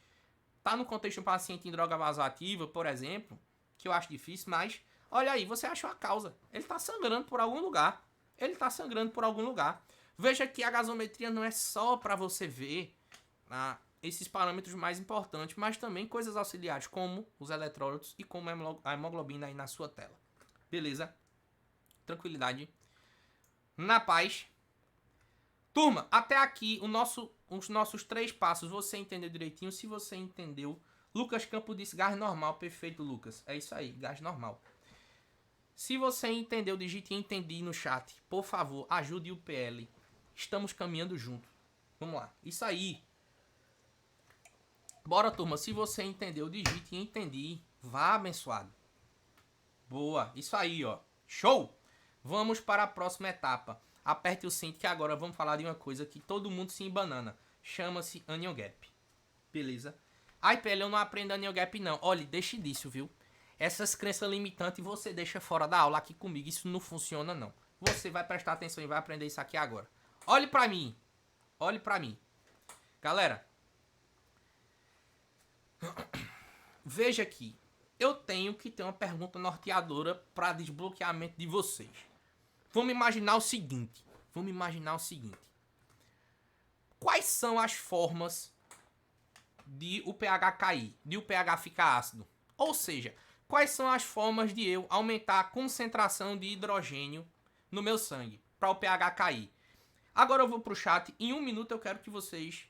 tá no contexto de um paciente em droga vasoativa, por exemplo, que eu acho difícil, mas olha aí, você achou a causa. Ele tá sangrando por algum lugar. Ele tá sangrando por algum lugar. Veja que a gasometria não é só para você ver esses parâmetros mais importantes, mas também coisas auxiliares, como os eletrólitos e como a hemoglobina aí na sua tela. Beleza? Tranquilidade. Na paz. Turma, até aqui os nossos 3 passos você entendeu direitinho. Se você entendeu, Lucas Campos disse gás normal. Perfeito, Lucas. É isso aí, gás normal. Se você entendeu, digite entendi no chat. Por favor, ajude o PL. Estamos caminhando junto. Vamos lá. Isso aí. Bora, turma. Se você entendeu, digite entendi. Vá, abençoado. Boa. Isso aí, ó. Show! Vamos para a próxima etapa. Aperte o cinto que agora vamos falar de uma coisa que todo mundo se embanana. Chama-se anion gap. Beleza? Ai, PL, eu não aprendo anion gap não. Olha, deixe disso, viu? Essas crenças limitantes você deixa fora da aula aqui comigo. Isso não funciona, não. Você vai prestar atenção e vai aprender isso aqui agora. Olhe pra mim. Olhe pra mim. Galera. Veja aqui. Eu tenho que ter uma pergunta norteadora para desbloqueamento de vocês. Vamos imaginar o seguinte. Quais são as formas de o pH cair? De o pH ficar ácido? Ou seja, quais são as formas de eu aumentar a concentração de hidrogênio no meu sangue para o pH cair? Agora eu vou pro chat. Em 1 minuto eu quero que vocês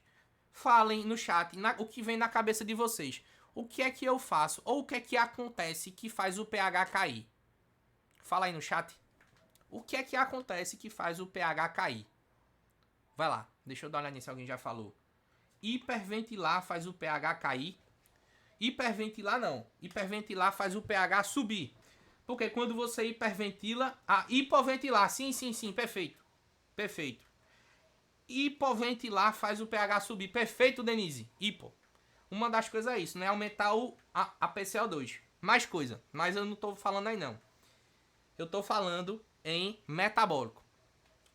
falem no chat o que vem na cabeça de vocês. O que é que eu faço? Ou o que é que acontece que faz o pH cair? Fala aí no chat. O que é que acontece que faz o pH cair? Vai lá. Deixa eu dar uma olhada se alguém já falou. Hiperventilar faz o pH cair. Hiperventilar não. Hiperventilar faz o pH subir. Porque quando você hiperventila... hipoventilar. Sim. Perfeito. Perfeito. Hipoventilar faz o pH subir. Perfeito, Denise. Hipo. Uma das coisas é isso, né? Aumentar a PCO2. Mais coisa. Mas eu não tô falando aí, não. Eu tô falando em metabólico.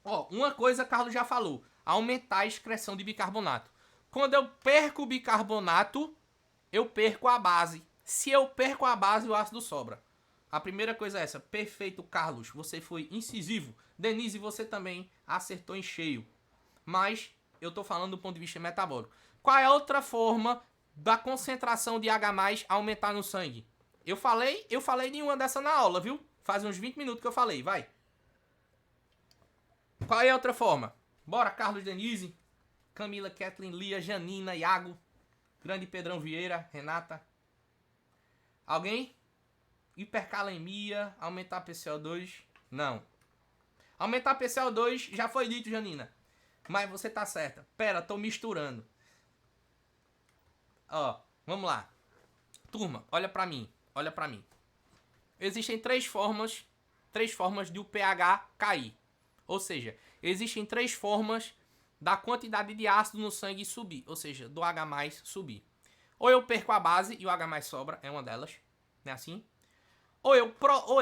Ó, uma coisa Carlos já falou. Aumentar a excreção de bicarbonato. Quando eu perco o bicarbonato, eu perco a base. Se eu perco a base, o ácido sobra. A primeira coisa é essa. Perfeito, Carlos. Você foi incisivo. Denise, você também acertou em cheio. Mas eu tô falando do ponto de vista metabólico. Qual é a outra forma da concentração de H+ aumentar no sangue? Eu falei de uma dessa na aula, viu? Faz uns 20 minutos que eu falei, vai. Qual é a outra forma? Bora, Carlos, Denise, Camila, Kathleen, Lia, Janina, Iago, Grande Pedrão Vieira, Renata. Alguém? Hipercalemia, aumentar PCO2? Não. Aumentar PCO2 já foi dito, Janina. Mas você tá certa. Pera, tô misturando. Ó, vamos lá. Turma, olha pra mim. Olha pra mim. Existem três formas de o pH cair. Ou seja, existem três formas da quantidade de ácido no sangue subir. Ou seja, do H+ subir. Ou eu perco a base e o H+ sobra, é uma delas. Não é assim? Ou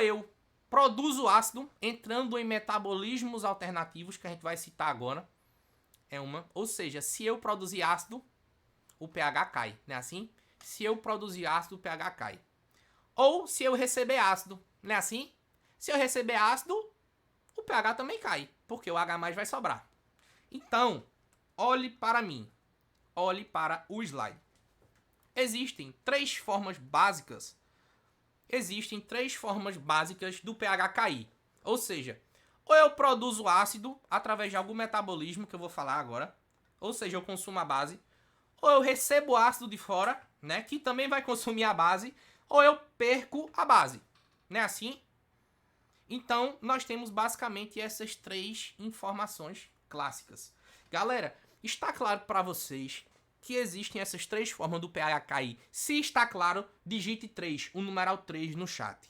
eu produzo ácido entrando em metabolismos alternativos, que a gente vai citar agora. É uma. Ou seja, se eu produzir ácido, o pH cai. Não é assim? Se eu produzir ácido, o pH cai. Ou se eu receber ácido. Não é assim? Se eu receber ácido, o pH também cai. Porque o H+ vai sobrar. Então, olhe para mim. Olhe para o slide. Existem três formas básicas do pH cair. Ou seja, ou eu produzo ácido através de algum metabolismo, que eu vou falar agora. Ou seja, eu consumo a base. Ou eu recebo ácido de fora, né, que também vai consumir a base. Ou eu perco a base. Não é assim? Então, nós temos basicamente essas três informações clássicas. Galera, está claro para vocês que existem essas três formas do pH cair? Se está claro, digite 3, o numeral 3 no chat.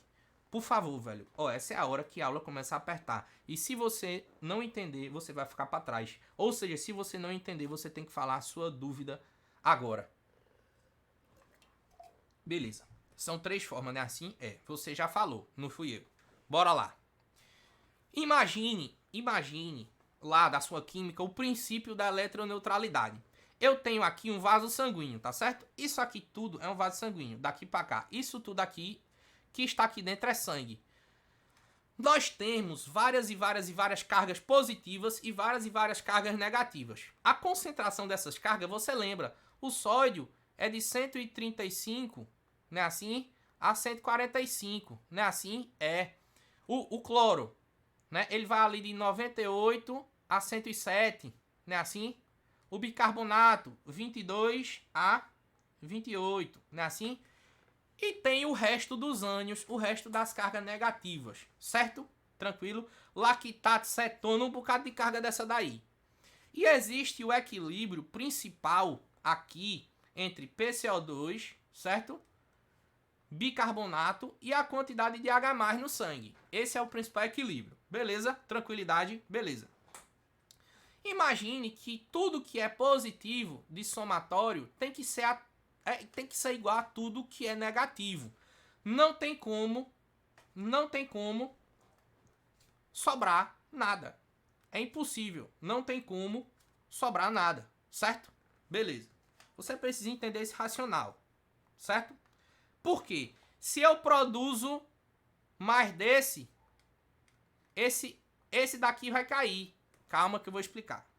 Por favor, velho. Ó, essa é a hora que a aula começa a apertar. E se você não entender, você vai ficar para trás. Ou seja, se você não entender, você tem que falar a sua dúvida agora. Beleza. São três formas, né? Assim? É. Você já falou, não fui eu. Bora lá. Imagine lá da sua química o princípio da eletroneutralidade. Eu tenho aqui um vaso sanguíneo, tá certo? Isso aqui tudo é um vaso sanguíneo, daqui para cá. Isso tudo aqui que está aqui dentro é sangue. Nós temos várias cargas positivas e várias cargas negativas. A concentração dessas cargas, você lembra, o sódio é de 135, né, assim, a 145, né, assim, é. O cloro, né, ele vai ali de 98 a 107, né, assim. O bicarbonato, 22 a 28, né, assim. E tem o resto dos ânions, o resto das cargas negativas, certo? Tranquilo? Lactato, cetona, um bocado de carga dessa daí. E existe o equilíbrio principal aqui entre PCO2, certo? Bicarbonato e a quantidade de H+ no sangue. Esse é o principal equilíbrio. Beleza? Tranquilidade? Beleza. Imagine que tudo que é positivo de somatório tem que ser igual a tudo que é negativo. Não tem como sobrar nada. É impossível. Não tem como sobrar nada. Certo? Beleza. Você precisa entender esse racional. Certo? Por quê? Se eu produzo mais desse, esse daqui vai cair. Calma que eu vou explicar.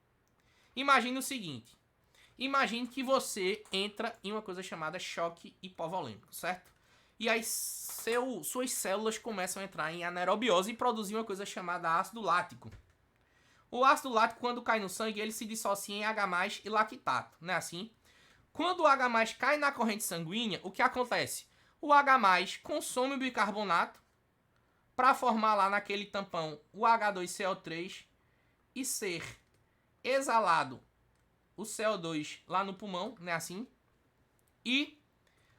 Imagine o seguinte. Imagine que você entra em uma coisa chamada choque hipovolêmico, certo? E aí suas células começam a entrar em anaerobiose e produzir uma coisa chamada ácido lático. O ácido lático, quando cai no sangue, ele se dissocia em H+ e lactato, não é assim? Quando o H+ cai na corrente sanguínea, o que acontece? O H+ consome o bicarbonato para formar lá naquele tampão o H2CO3 e ser exalado o CO2 lá no pulmão, né, assim. E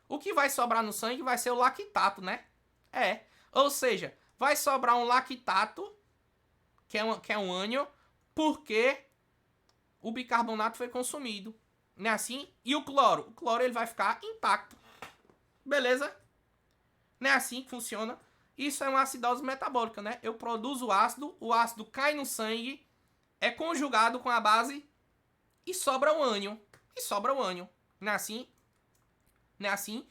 o que vai sobrar no sangue vai ser o lactato, né? Ou seja, vai sobrar um lactato, que é um ânion, porque o bicarbonato foi consumido, né, assim. E o cloro ele vai ficar intacto. Beleza? Não é assim que funciona. Isso é uma acidose metabólica, né? Eu produzo ácido, o ácido cai no sangue, é conjugado com a base e sobra um ânion. Não é assim? Não é assim?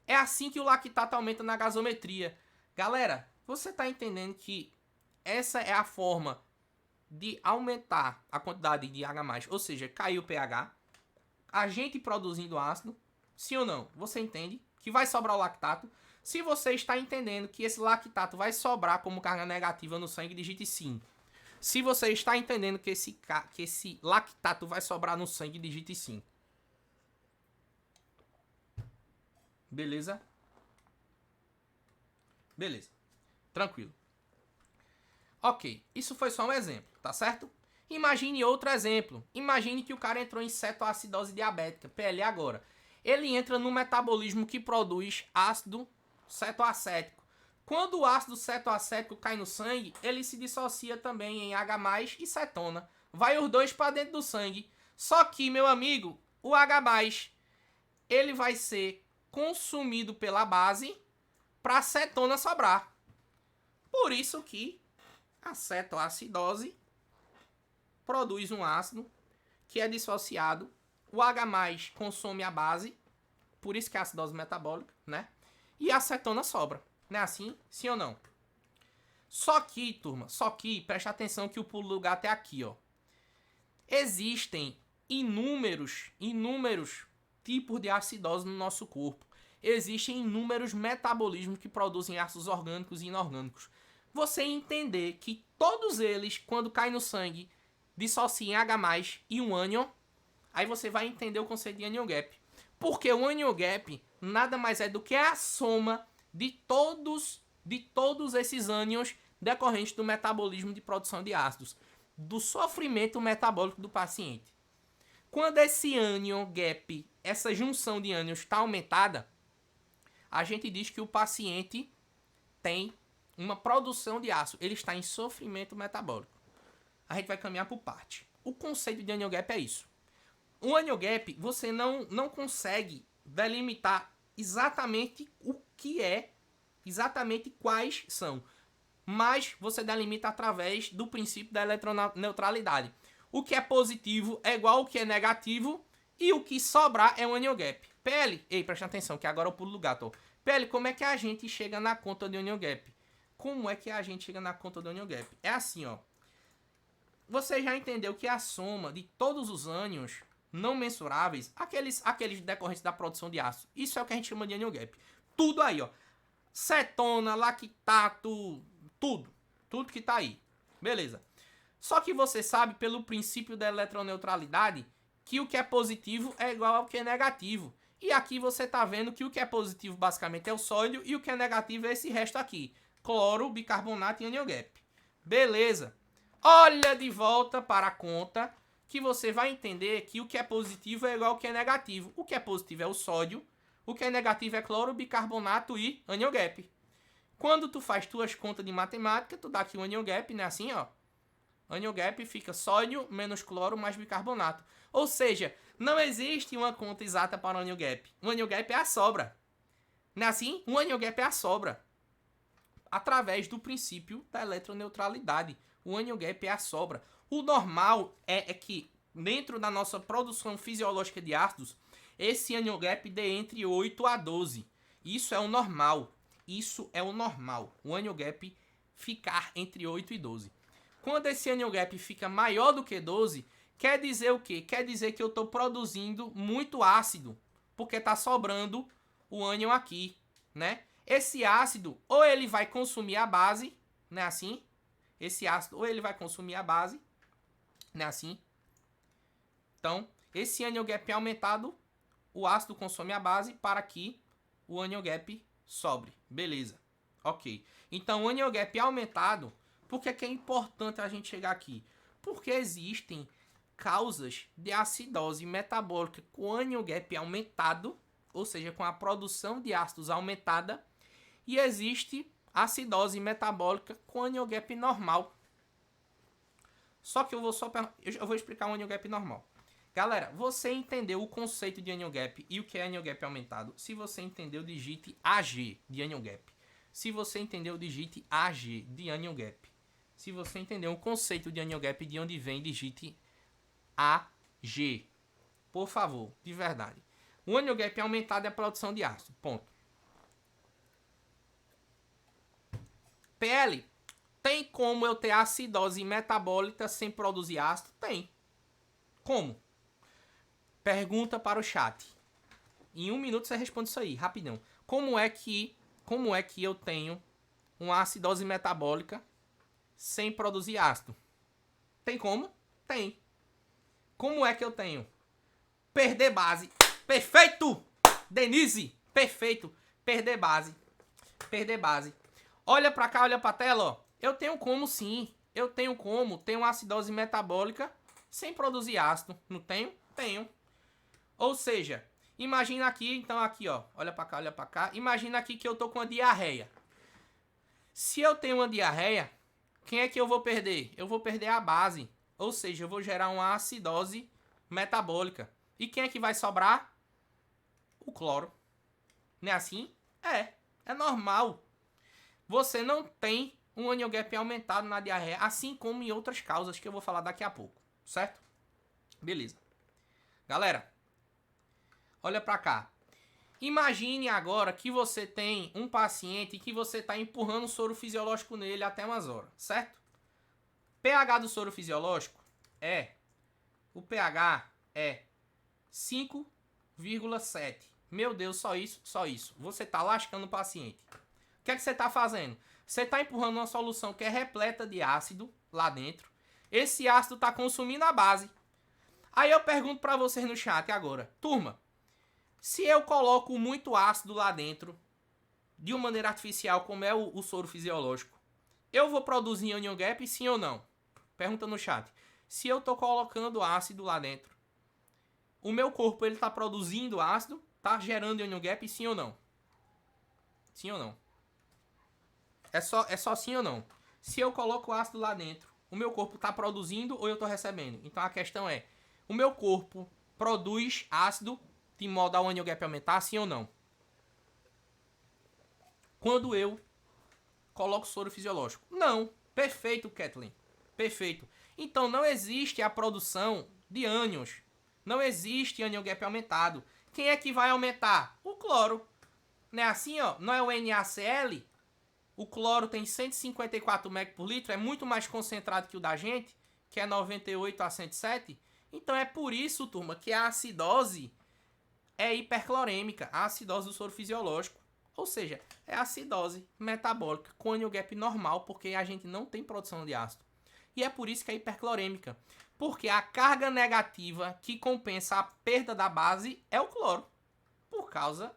É assim que o lactato aumenta na gasometria. Galera, você tá entendendo que essa é a forma de aumentar a quantidade de H+, ou seja, cair o pH, a gente produzindo ácido, sim ou não? Você entende que vai sobrar o lactato? Se você está entendendo que esse lactato vai sobrar como carga negativa no sangue, digite sim. Se você está entendendo que esse lactato vai sobrar no sangue, digite sim. Beleza? Beleza. Tranquilo. Ok, isso foi só um exemplo, tá certo? Imagine outro exemplo. Imagine que o cara entrou em cetoacidose diabética, PL agora. ele entra no metabolismo que produz ácido cetoacético. Quando o ácido cetoacético cai no sangue, ele se dissocia também em H+ e cetona. Vai os dois para dentro do sangue. Só que, meu amigo, o H+, ele vai ser consumido pela base para a cetona sobrar. Por isso que a cetoacidose produz um ácido que é dissociado. O H+ consome a base, por isso que é a acidose metabólica, né? E a cetona sobra. Não é assim? Sim ou não? Só que, turma, presta atenção que o pulo do gato é aqui, ó. Existem inúmeros tipos de acidose no nosso corpo. Existem inúmeros metabolismos que produzem ácidos orgânicos e inorgânicos. Você entender que todos eles, quando caem no sangue, dissociam H+ e um ânion, aí você vai entender o conceito de anion gap. Porque o anion gap nada mais é do que a soma de todos esses ânions decorrentes do metabolismo de produção de ácidos, do sofrimento metabólico do paciente. Quando esse anion gap, essa junção de ânions está aumentada, a gente diz que o paciente tem uma produção de ácido, ele está em sofrimento metabólico. A gente vai caminhar por parte. O conceito de anion gap é isso. O anion gap, você não consegue delimitar exatamente o que é, exatamente quais são, mas você delimita através do princípio da eletroneutralidade. O que é positivo é igual ao que é negativo e o que sobrar é um anion gap. PL, presta atenção que agora eu pulo do gato. PL, como é que a gente chega na conta de anion gap? Como é que a gente chega na conta do anion gap? É assim, ó. Você já entendeu que a soma de todos os ânions não mensuráveis, aqueles decorrentes da produção de ácido, isso é o que a gente chama de anion gap. Tudo aí, ó. Cetona, lactato, tudo que tá aí. Beleza. Só que você sabe, pelo princípio da eletroneutralidade, que o que é positivo é igual ao que é negativo. E aqui você tá vendo que o que é positivo basicamente é o sódio e o que é negativo é esse resto aqui. Cloro, bicarbonato e anion gap. Beleza. Olha de volta para a conta que você vai entender que o que é positivo é igual ao que é negativo. O que é positivo é o sódio, o que é negativo é cloro, bicarbonato e anion gap. Quando tu faz tuas contas de matemática, tu dá aqui o anion gap, né? Assim, ó. Anion gap fica sódio menos cloro mais bicarbonato. Ou seja, não existe uma conta exata para o anion gap. O anion gap é a sobra. Não é assim? O anion gap é a sobra. Através do princípio da eletroneutralidade. O anion gap é a sobra. O normal é que, dentro da nossa produção fisiológica de ácidos, esse anion gap dê entre 8 a 12. Isso é o normal. Isso é o normal. O anion gap ficar entre 8 e 12. Quando esse anion gap fica maior do que 12, quer dizer o quê? Quer dizer que eu estou produzindo muito ácido, porque está sobrando o ânion aqui, né? Esse ácido, ou ele vai consumir a base, né, assim? Esse ácido, ou ele vai consumir a base, né, assim? Então, esse anion gap é aumentado, o ácido consome a base para que o anion gap sobre. Beleza. Ok. Então, o anion gap é aumentado. Por que é importante a gente chegar aqui? Porque existem causas de acidose metabólica com anion gap aumentado, ou seja, com a produção de ácidos aumentada, e existe acidose metabólica com anion gap normal. Só que eu vou explicar o anion gap normal. Galera, você entendeu o conceito de anion gap e o que é anion gap aumentado? Se você entendeu, digite AG de anion gap. Se você entendeu, digite AG de anion gap. Se você entendeu o conceito de anion gap, de onde vem, digite AG. Por favor, de verdade. O anion gap aumentado é a produção de ácido. Ponto. PL, tem como eu ter acidose metabólica sem produzir ácido? Tem. Como? Pergunta para o chat. Em 1 minuto você responde isso aí, rapidão. Como é que eu tenho uma acidose metabólica sem produzir ácido? Tem como? Tem. Como é que eu tenho? Perder base. Perfeito! Denise, perfeito. Perder base. Perder base. Olha pra cá, olha pra tela, ó. Eu tenho como sim. Eu tenho como ter uma acidose metabólica sem produzir ácido. Não tenho? Tenho. Ou seja, Imagina aqui, então aqui, ó. Olha pra cá, olha pra cá. Imagina aqui que eu tô com uma diarreia. Se eu tenho uma diarreia, quem é que eu vou perder? Eu vou perder a base. Ou seja, eu vou gerar uma acidose metabólica. E quem é que vai sobrar? O cloro. Não é assim? É normal. Você não tem um anion gap aumentado na diarreia, assim como em outras causas que eu vou falar daqui a pouco, certo? Beleza. Galera, olha pra cá. Imagine agora que você tem um paciente que você está empurrando o soro fisiológico nele até umas horas, certo? pH do soro fisiológico o pH é 5,7. Meu Deus, só isso, só isso. Você está lascando o paciente. O que é que você está fazendo? Você está empurrando uma solução que é repleta de ácido lá dentro. Esse ácido está consumindo a base. Aí eu pergunto para vocês no chat agora. Turma, se eu coloco muito ácido lá dentro, de uma maneira artificial, como é o soro fisiológico, eu vou produzir anion gap, sim ou não? Pergunta no chat. Se eu estou colocando ácido lá dentro, o meu corpo ele está produzindo ácido, está gerando anion gap, sim ou não? Sim ou não? É só sim ou não. Se eu coloco ácido lá dentro, o meu corpo está produzindo ou eu estou recebendo? Então a questão é, o meu corpo produz ácido de modo ao anion gap aumentar, sim ou não? Quando eu coloco soro fisiológico. Não. Perfeito, Kathleen. Perfeito. Então não existe a produção de ânions. Não existe anion gap aumentado. Quem é que vai aumentar? O cloro. Não é assim, ó? Não é o NaCl? O cloro tem 154 meg por litro, é muito mais concentrado que o da gente, que é 98 a 107. Então é por isso, turma, que a acidose é hiperclorêmica, a acidose do soro fisiológico. Ou seja, é acidose metabólica com anion gap normal, porque a gente não tem produção de ácido. E é por isso que é hiperclorêmica. Porque a carga negativa que compensa a perda da base é o cloro. Por causa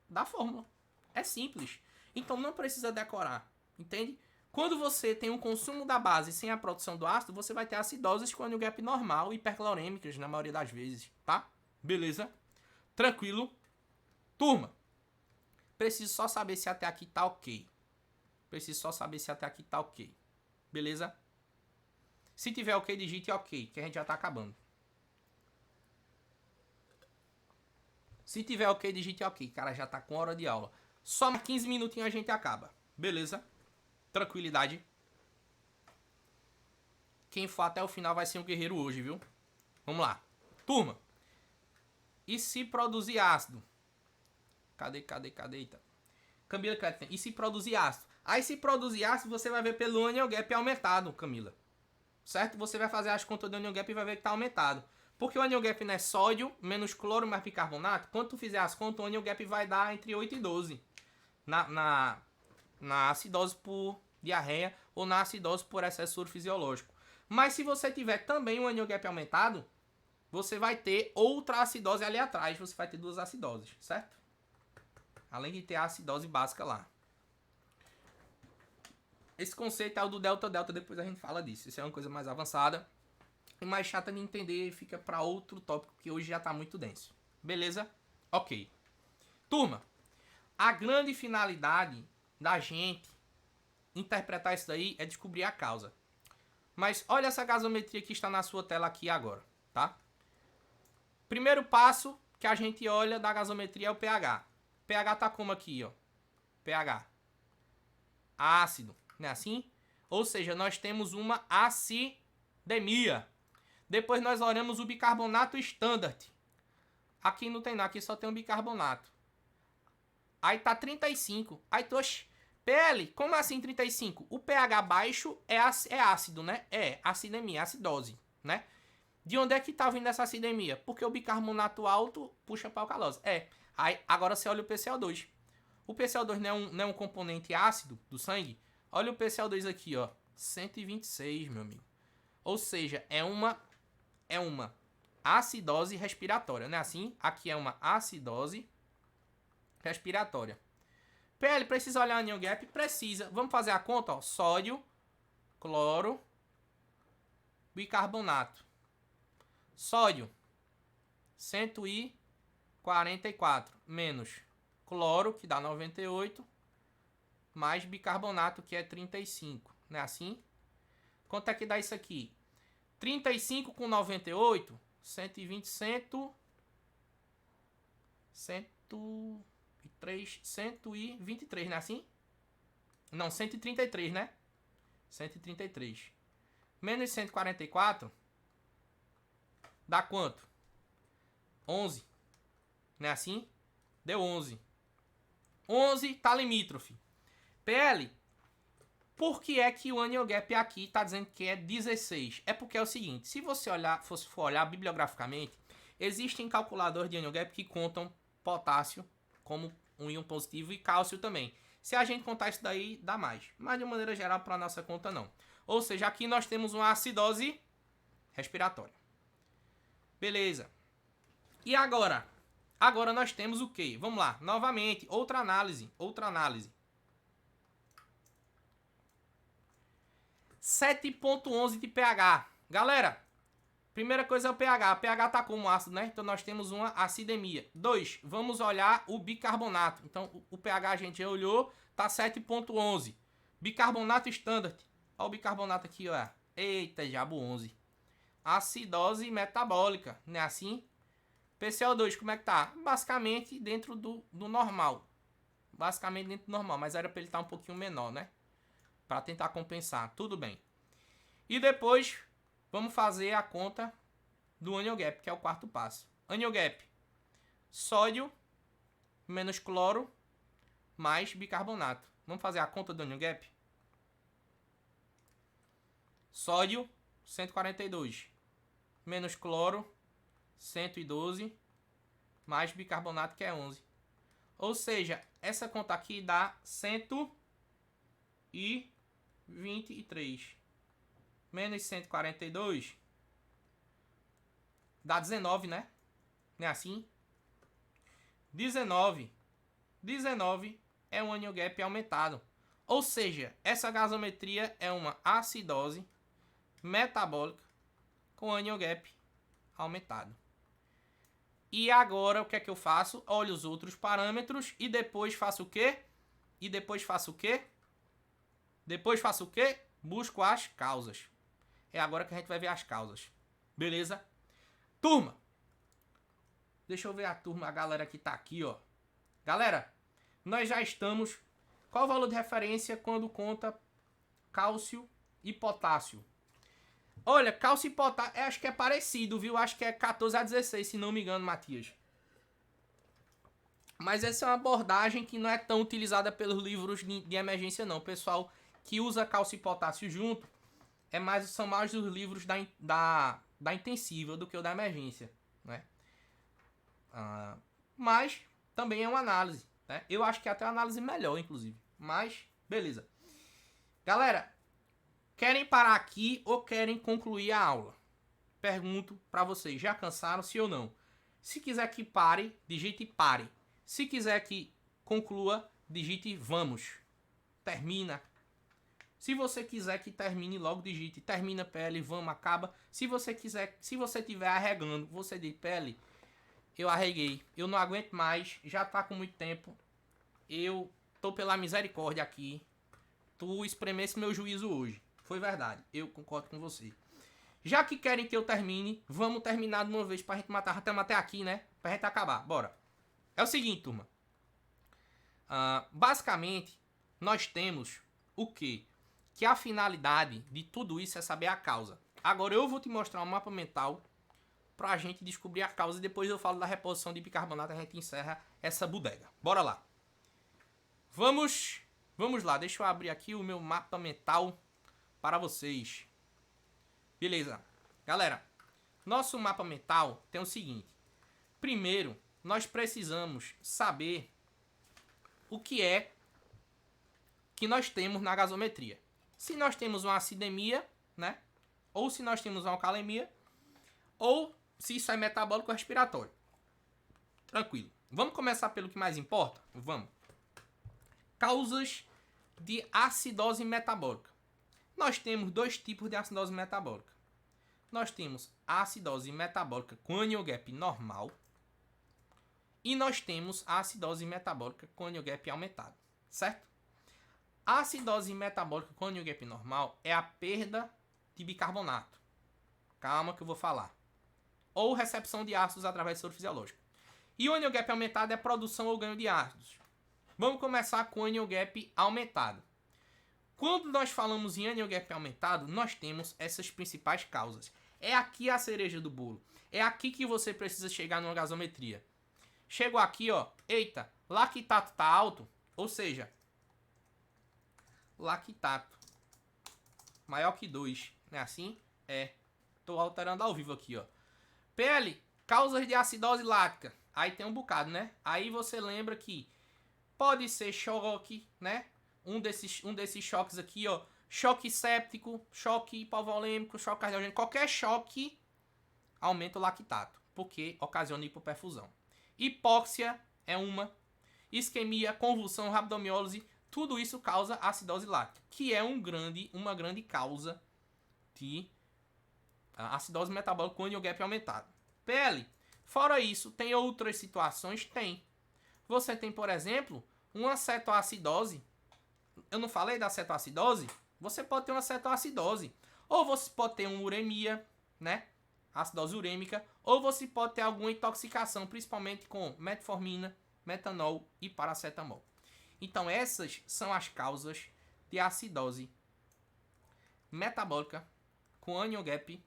da fórmula. É simples. Então não precisa decorar. Entende? Quando você tem um consumo da base sem a produção do ácido, você vai ter acidoses com anion gap normal, hiperclorêmicas na maioria das vezes. Tá? Beleza? Tranquilo? Turma, preciso só saber se até aqui tá ok. Preciso só saber se até aqui tá ok. Beleza? Se tiver ok, digite ok, que a gente já tá acabando. Se tiver ok, digite ok. Cara, já tá com hora de aula. Só mais 15 minutinhos a gente acaba. Beleza? Tranquilidade. Quem for até o final vai ser um guerreiro hoje, viu? Vamos lá. Turma. E se produzir ácido? Cadê? Eita. Camila, e se produzir ácido? Aí se produzir ácido, você vai ver pelo anion gap aumentado, Camila. Certo? Você vai fazer as contas do anion gap e vai ver que tá aumentado. Porque o anion gap não é sódio menos cloro mais bicarbonato. Quando tu fizer as contas, o anion gap vai dar entre 8 e 12. Na acidose por diarreia ou na acidose por excesso de soro fisiológico. Mas se você tiver também um anion gap aumentado, você vai ter outra acidose ali atrás. Você vai ter duas acidoses, certo? Além de ter a acidose básica lá. Esse conceito é o do delta-delta, depois a gente fala disso. Isso é uma coisa mais avançada e mais chata de entender, fica para outro tópico que hoje já está muito denso. Beleza? Ok. Turma, a grande finalidade da gente interpretar isso daí é descobrir a causa. Mas olha essa gasometria que está na sua tela aqui agora, tá? Primeiro passo que a gente olha da gasometria é o pH. O pH tá como aqui, ó. pH. Ácido. Não é assim? Ou seja, nós temos uma acidemia. Depois nós olhamos o bicarbonato standard. Aqui não tem nada, aqui só tem um bicarbonato. Aí tá 35. Aí tu, PL, como assim 35? O pH baixo é ácido, né? É, acidemia, acidose, né? De onde é que tá vindo essa acidemia? Porque o bicarbonato alto puxa para alcalose. Aí agora você olha o PCO2. O PCO2 não é um componente ácido do sangue? Olha o PCO2 aqui, ó. 126, meu amigo. Ou seja, é uma acidose respiratória, né? Assim, aqui é uma acidose respiratória. PL, precisa olhar o anion gap? Precisa. Vamos fazer a conta, ó. Sódio, cloro, bicarbonato. Sódio, 126. 44 menos cloro, que dá 98, mais bicarbonato, que é 35. Não é assim? Quanto é que dá isso aqui? 35 com 98, 120, 123, não é assim? Não, 133, né? 133. Menos 144 dá quanto? 11. Não é assim? Deu 11. 11 tá limítrofe. PL, por que é que o anion gap aqui está dizendo que é 16? É porque é o seguinte, se você for olhar bibliograficamente, existem calculadores de anion gap que contam potássio como um íon positivo e cálcio também. Se a gente contar isso daí, dá mais. Mas de maneira geral, para nossa conta, não. Ou seja, aqui nós temos uma acidose respiratória. Beleza. E agora? Agora nós temos o quê? Vamos lá, novamente, outra análise. 7.11 de pH. Galera, primeira coisa é o pH. O pH está como ácido, né? Então nós temos uma acidemia. 2, vamos olhar o bicarbonato. Então o pH a gente já olhou, tá 7.11. Bicarbonato standard. Olha o bicarbonato aqui, ó. Eita, diabo 11. Acidose metabólica, não é assim? PCO2, como é que tá? Basicamente dentro do normal. Basicamente dentro do normal, mas era para ele estar um pouquinho menor, né? Para tentar compensar, tudo bem. E depois, vamos fazer a conta do anion gap, que é o quarto passo. Anion gap, sódio menos cloro mais bicarbonato. Vamos fazer a conta do anion gap? Sódio, 142. Menos cloro, 112. Mais bicarbonato, que é 11. Ou seja, essa conta aqui dá 123. Menos 142. Dá 19, né? Não é assim? 19 é um anion gap aumentado. Ou seja, essa gasometria é uma acidose metabólica com anion gap aumentado. E agora o que é que eu faço? Olho os outros parâmetros e depois faço o quê? Busco as causas. É agora que a gente vai ver as causas. Beleza? Turma! Deixa eu ver a turma, a galera que tá aqui, ó. Galera, nós já estamos... Qual o valor de referência quando conta cálcio e potássio? Olha, cálcio e potássio, acho que é parecido, viu? Acho que é 14 a 16, se não me engano, Matias. Mas essa é uma abordagem que não é tão utilizada pelos livros de emergência, não. O pessoal que usa cálcio e potássio junto são mais os livros da intensiva do que o da emergência, né? Mas também é uma análise, né? Eu acho que é até uma análise melhor, inclusive. Mas, beleza. Galera, querem parar aqui ou querem concluir a aula? Pergunto pra vocês, já cansaram, sim ou não? Se quiser que pare, digite pare. Se quiser que conclua, digite vamos. Termina. Se você quiser que termine logo, digite termina PL, vamos, acaba. Se você estiver arregando, você diz PL, eu arreguei, eu não aguento mais, já tá com muito tempo. Eu tô pela misericórdia aqui. Tu espremesse meu juízo hoje. Foi verdade, eu concordo com você. Já que querem que eu termine, vamos terminar de uma vez pra gente matar. Estamos até aqui, né? Pra gente acabar, bora. É o seguinte, turma. Basicamente, nós temos o quê? Que a finalidade de tudo isso é saber a causa. Agora eu vou te mostrar um mapa mental pra gente descobrir a causa e depois eu falo da reposição de bicarbonato e a gente encerra essa bodega. Bora lá. Vamos lá, deixa eu abrir aqui o meu mapa mental para vocês. Beleza. Galera, nosso mapa mental tem o seguinte. Primeiro, nós precisamos saber o que é que nós temos na gasometria. Se nós temos uma acidemia, né? Ou se nós temos uma alcalemia, ou se isso é metabólico ou respiratório. Tranquilo. Vamos começar pelo que mais importa? Vamos. Causas de acidose metabólica. Nós temos dois tipos de acidose metabólica. Nós temos a acidose metabólica com anion gap normal E nós temos a acidose metabólica com anion gap aumentado, certo? A acidose metabólica com anion gap normal é a perda de bicarbonato. Calma que eu vou falar. Ou recepção de ácidos através do soro fisiológico. E o anion gap aumentado é produção ou ganho de ácidos. Vamos começar com o anion gap aumentado. Quando nós falamos em anion gap aumentado, nós temos essas principais causas. É aqui a cereja do bolo. É aqui que você precisa chegar numa gasometria. Chegou aqui, ó. Eita, lactato tá alto. Ou seja, lactato maior que 2. Não é assim? É. Tô alterando ao vivo aqui, ó. PL, causas de acidose lática. Aí tem um bocado, né? Aí você lembra que pode ser choque, né? Um desses choques aqui, ó. Choque séptico, choque hipovolêmico, choque cardiogênico. Qualquer choque aumenta o lactato, porque ocasiona hipoperfusão. Hipóxia é uma. Isquemia, convulsão, rabdomiólise, tudo isso causa acidose lática, que é uma grande causa de acidose metabólica com anion gap aumentado. PL, fora isso, tem outras situações? Tem. Você tem, por exemplo, uma cetoacidose. Eu não falei da cetoacidose? Você pode ter uma cetoacidose. Ou você pode ter uma uremia, né? Acidose urêmica. Ou você pode ter alguma intoxicação, principalmente com metformina, metanol e paracetamol. Então essas são as causas de acidose metabólica com anion gap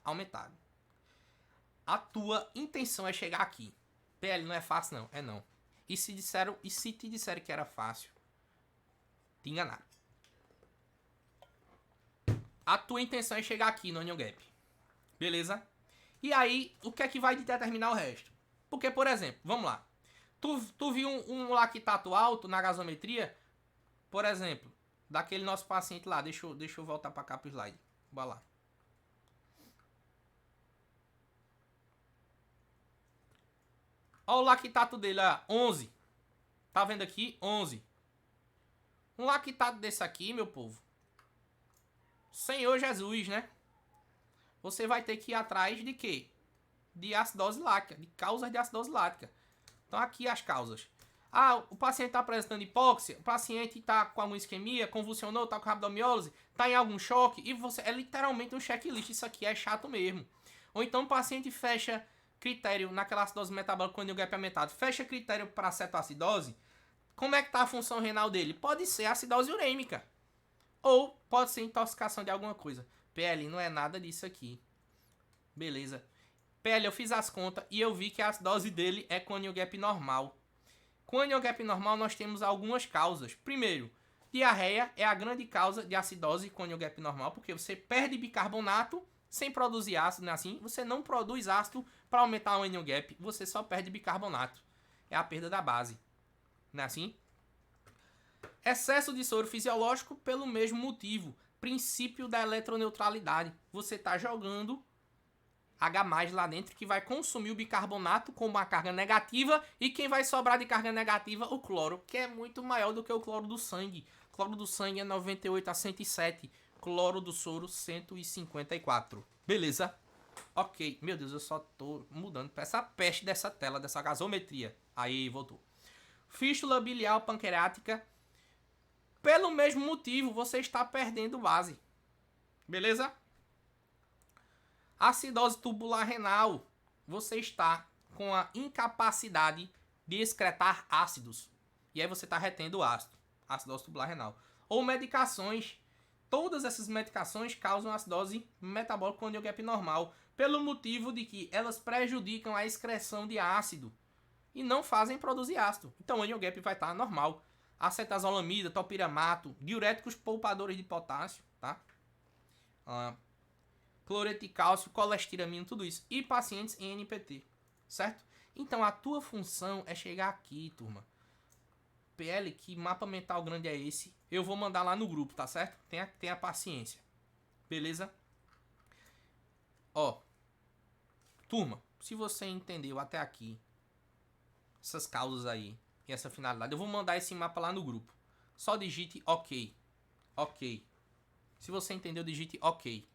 aumentado. A tua intenção é chegar aqui. PL, não é fácil não, é não. E se te disseram que era fácil, te enganaram. A tua intenção é chegar aqui no anion gap. Beleza? E aí, o que é que vai determinar o resto? Porque, por exemplo, vamos lá. Tu viu um lactato alto na gasometria? Por exemplo, daquele nosso paciente lá. Deixa eu voltar pra cá pro slide. Bora lá. Olha o lactato dele, ó, 11. Tá vendo aqui? 11. Um lactato desse aqui, meu povo. Senhor Jesus, né? Você vai ter que ir atrás de quê? De acidose lática, de causas de acidose lática. Então aqui as causas. Ah, o paciente está apresentando hipóxia, o paciente está com alguma isquemia, convulsionou, está com rabdomiólise, está em algum choque, e você é literalmente um checklist, isso aqui é chato mesmo. Ou então o paciente fecha critério naquela acidose metabólica quando o gap é aumentado, fecha critério para cetoacidose, como é que está a função renal dele? Pode ser acidose urêmica, ou pode ser intoxicação de alguma coisa. PL, não é nada disso aqui. Beleza. PL, eu fiz as contas e eu vi que a acidose dele é com anion gap normal. Com anion gap normal nós temos algumas causas. Primeiro, diarreia é a grande causa de acidose com anion gap normal, porque você perde bicarbonato sem produzir ácido, não é assim? Você não produz ácido para aumentar o anion gap, você só perde bicarbonato. É a perda da base, não é assim? Excesso de soro fisiológico pelo mesmo motivo. Princípio da eletroneutralidade. Você está jogando H+ lá dentro que vai consumir o bicarbonato com uma carga negativa, e quem vai sobrar de carga negativa? O cloro, que é muito maior do que o cloro do sangue. O cloro do sangue é 98 a 107, cloro do soro 154. Beleza? Ok, meu Deus, eu só tô mudando pra essa peste dessa tela, dessa gasometria. Aí, voltou. Fístula biliar pancreática. Pelo mesmo motivo, você está perdendo base. Beleza? Acidose tubular renal. Você está com a incapacidade de excretar ácidos. E aí você está retendo o ácido. Acidose tubular renal. Ou medicações. Todas essas medicações causam acidose metabólica com anion gap normal. Pelo motivo de que elas prejudicam a excreção de ácido. E não fazem produzir ácido. Então o anion gap vai estar normal. Acetazolamida, topiramato, diuréticos poupadores de potássio, tá? Cloreto de cálcio, colestiramina, tudo isso. E pacientes em NPT, certo? Então a tua função é chegar aqui, turma. PL, que mapa mental grande é esse? Eu vou mandar lá no grupo, tá certo? Tenha paciência. Beleza? Ó. Turma, se você entendeu até aqui essas causas aí e essa finalidade, eu vou mandar esse mapa lá no grupo. Só digite OK. OK. Se você entendeu, digite OK.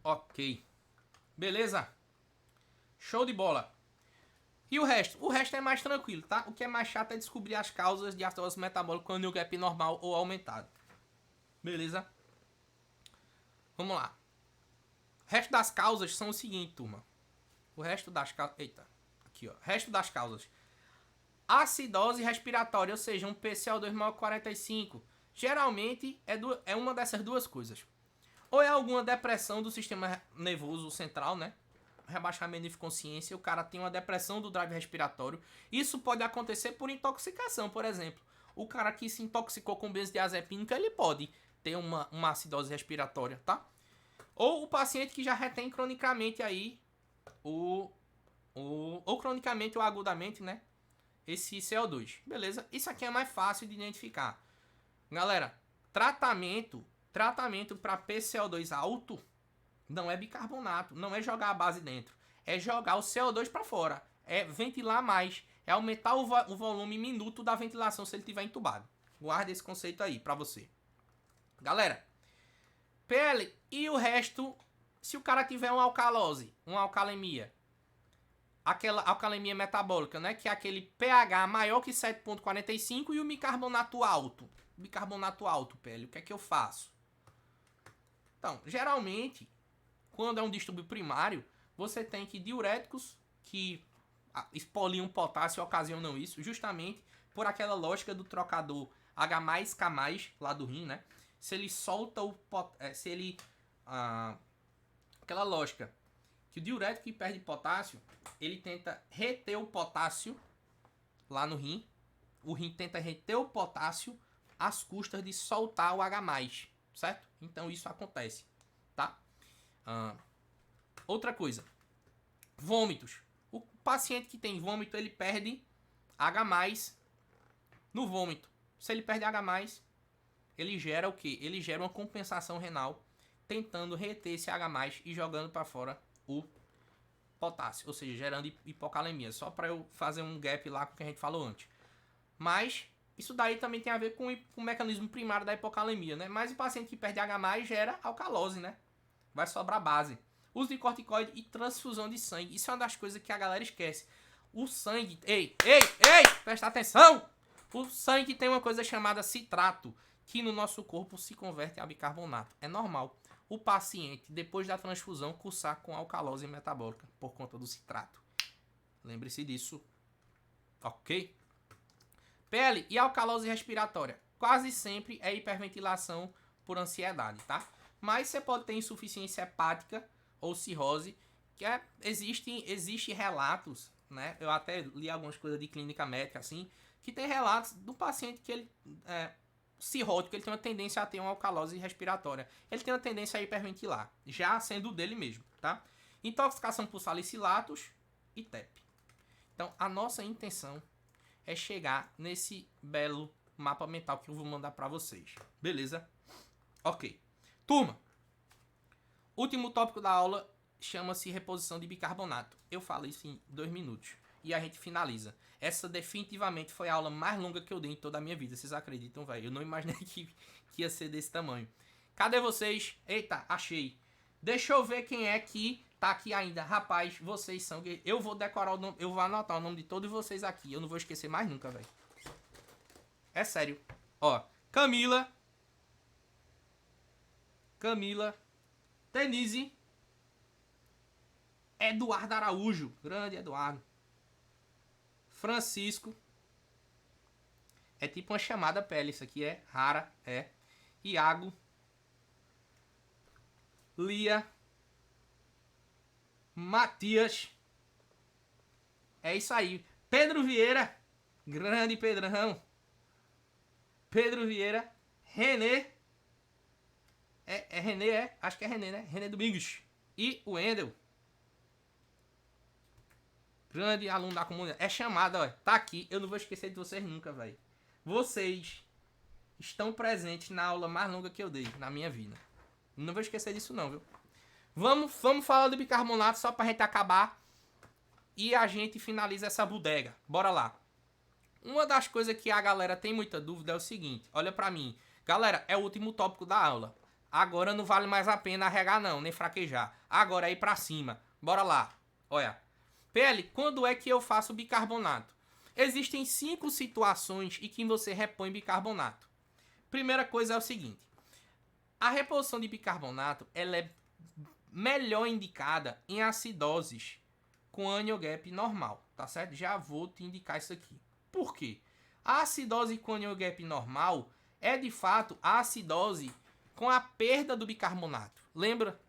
Ok. Beleza? Show de bola. E o resto? O resto é mais tranquilo, tá? O que é mais chato é descobrir as causas de acidose metabólica quando o gap normal ou aumentado. Beleza? Vamos lá. O resto das causas são o seguinte, turma. O resto das causas... Eita. Aqui, ó. O resto das causas. Acidose respiratória, ou seja, um PCO2 maior que 45. Geralmente é uma dessas duas coisas. Ou é alguma depressão do sistema nervoso central, né? Rebaixamento de consciência, o cara tem uma depressão do drive respiratório. Isso pode acontecer por intoxicação, por exemplo. O cara que se intoxicou com benzodiazepínica, ele pode ter uma acidose respiratória, tá? Ou o paciente que já retém cronicamente aí ou cronicamente ou agudamente, né? Esse CO2, beleza? Isso aqui é mais fácil de identificar. Galera, tratamento para PCO2 alto não é bicarbonato, não é jogar a base dentro. É jogar o CO2 para fora. É ventilar mais. É aumentar o volume minuto da ventilação se ele estiver entubado. Guarda esse conceito aí para você. Galera, PL e o resto, se o cara tiver uma alcalose, uma alcalemia, aquela alcalemia metabólica, né? Que é aquele pH maior que 7,45 e o bicarbonato alto. Bicarbonato alto, PL. O que é que eu faço? Então, geralmente, quando é um distúrbio primário, você tem que diuréticos que expoliam potássio e ocasionam isso, justamente por aquela lógica do trocador H+K+, lá do rim, né? Se ele solta o aquela lógica que o diurético que perde potássio, ele tenta reter o potássio lá no rim. O rim tenta reter o potássio às custas de soltar o H+, certo? Então isso acontece, tá? Outra coisa, vômitos. O paciente que tem vômito, ele perde H+ no vômito. Se ele perde H+, ele gera o quê? Ele gera uma compensação renal, tentando reter esse H+ e jogando para fora o potássio, ou seja, gerando hipocalemia. Só para eu fazer um gap lá com o que a gente falou antes. Mas isso daí também tem a ver com o mecanismo primário da hipocalemia, né? Mas o paciente que perde H+ gera alcalose, né? Vai sobrar base. Uso de corticoide e transfusão de sangue. Isso é uma das coisas que a galera esquece. O sangue... Ei! Presta atenção! O sangue tem uma coisa chamada citrato, que no nosso corpo se converte a bicarbonato. É normal o paciente, depois da transfusão, cursar com alcalose metabólica por conta do citrato. Lembre-se disso. Ok? PL e alcalose respiratória. Quase sempre é hiperventilação por ansiedade, tá? Mas você pode ter insuficiência hepática ou cirrose, que existe relatos, né? Eu até li algumas coisas de clínica médica, assim, que tem relatos do paciente que ele cirrótico, ele tem uma tendência a ter uma alcalose respiratória. Ele tem uma tendência a hiperventilar, já sendo dele mesmo, tá? Intoxicação por salicilatos e TEP. Então, a nossa intenção é chegar nesse belo mapa mental que eu vou mandar para vocês. Beleza? Ok. Turma, último tópico da aula chama-se reposição de bicarbonato. Eu falo isso em 2 minutos. E a gente finaliza. Essa definitivamente foi a aula mais longa que eu dei em toda a minha vida. Vocês acreditam, velho? Eu não imaginei que ia ser desse tamanho. Cadê vocês? Eita, achei. Deixa eu ver quem é que tá aqui ainda. Rapaz, vocês são... Eu vou decorar o nome... Eu vou anotar o nome de todos vocês aqui. Eu não vou esquecer mais nunca, velho. É sério. Ó, Camila. Denise. Eduardo Araújo. Grande Eduardo. Francisco. É tipo uma chamada pele. Isso aqui é rara. É. Iago. Lia. Matias. É isso aí. Pedro Vieira. Grande Pedrão. Pedro Vieira. Renê. É Renê, é? Acho que é Renê, né? Renê Domingos. E o Wendel. Grande aluno da comunidade. É chamada, ó. Tá aqui. Eu não vou esquecer de vocês nunca, velho. Vocês estão presentes na aula mais longa que eu dei na minha vida. Não vou esquecer disso não, viu? Vamos falar do bicarbonato só pra gente acabar. E a gente finaliza essa bodega. Bora lá. Uma das coisas que a galera tem muita dúvida é o seguinte. Olha pra mim. Galera, é o último tópico da aula. Agora não vale mais a pena arregar não, nem fraquejar. Agora é ir pra cima. Bora lá. Olha. PL, quando é que eu faço bicarbonato? Existem 5 situações em que você repõe bicarbonato. Primeira coisa é o seguinte. A reposição de bicarbonato ela é melhor indicada em acidoses com anion gap normal, tá certo? Já vou te indicar isso aqui. Por quê? A acidose com anion gap normal é de fato a acidose com a perda do bicarbonato. Lembra?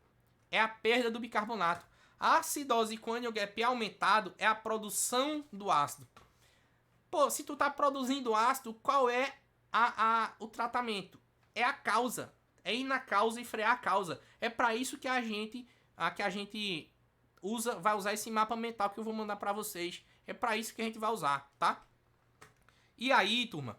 É a perda do bicarbonato. A acidose com anion gap aumentado é a produção do ácido. Pô, se tu tá produzindo ácido, qual é o tratamento? É a causa. É ir na causa e frear a causa. É para isso que a gente vai usar esse mapa mental que eu vou mandar para vocês. É para isso que a gente vai usar, tá? E aí, turma,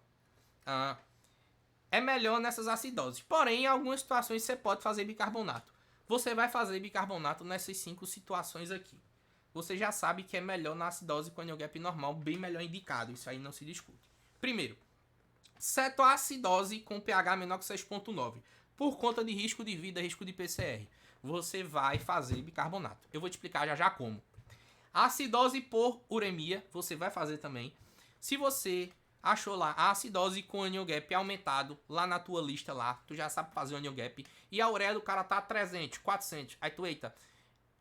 é melhor nessas acidoses. Porém, em algumas situações você pode fazer bicarbonato. Você vai fazer bicarbonato nessas 5 situações aqui. Você já sabe que é melhor na acidose com anion gap normal, bem melhor indicado. Isso aí não se discute. Primeiro, cetoacidose com pH menor que 6,9. Por conta de risco de vida, risco de PCR. Você vai fazer bicarbonato. Eu vou te explicar já como. Acidose por uremia, você vai fazer também. Se você achou lá a acidose com anion gap aumentado, lá na tua lista lá, tu já sabe fazer o anion gap, e a ureia do cara tá 300, 400, aí tu, eita,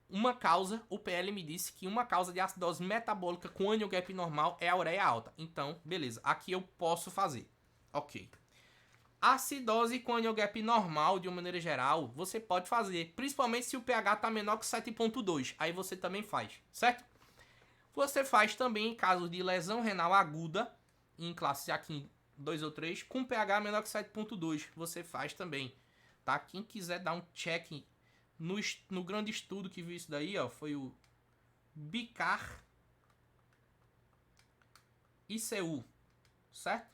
uma causa, o PL me disse que uma causa de acidose metabólica com anion gap normal é a ureia alta. Então, beleza, aqui eu posso fazer. Ok. Acidose com anion gap normal, de uma maneira geral, você pode fazer, principalmente se o pH tá menor que 7,2. Aí você também faz, certo? Você faz também em caso de lesão renal aguda, em classes aqui 2 ou 3, com pH menor que 7,2. Você faz também, tá? Quem quiser dar um check no grande estudo que viu isso daí, ó, foi o Bicar ICU, certo?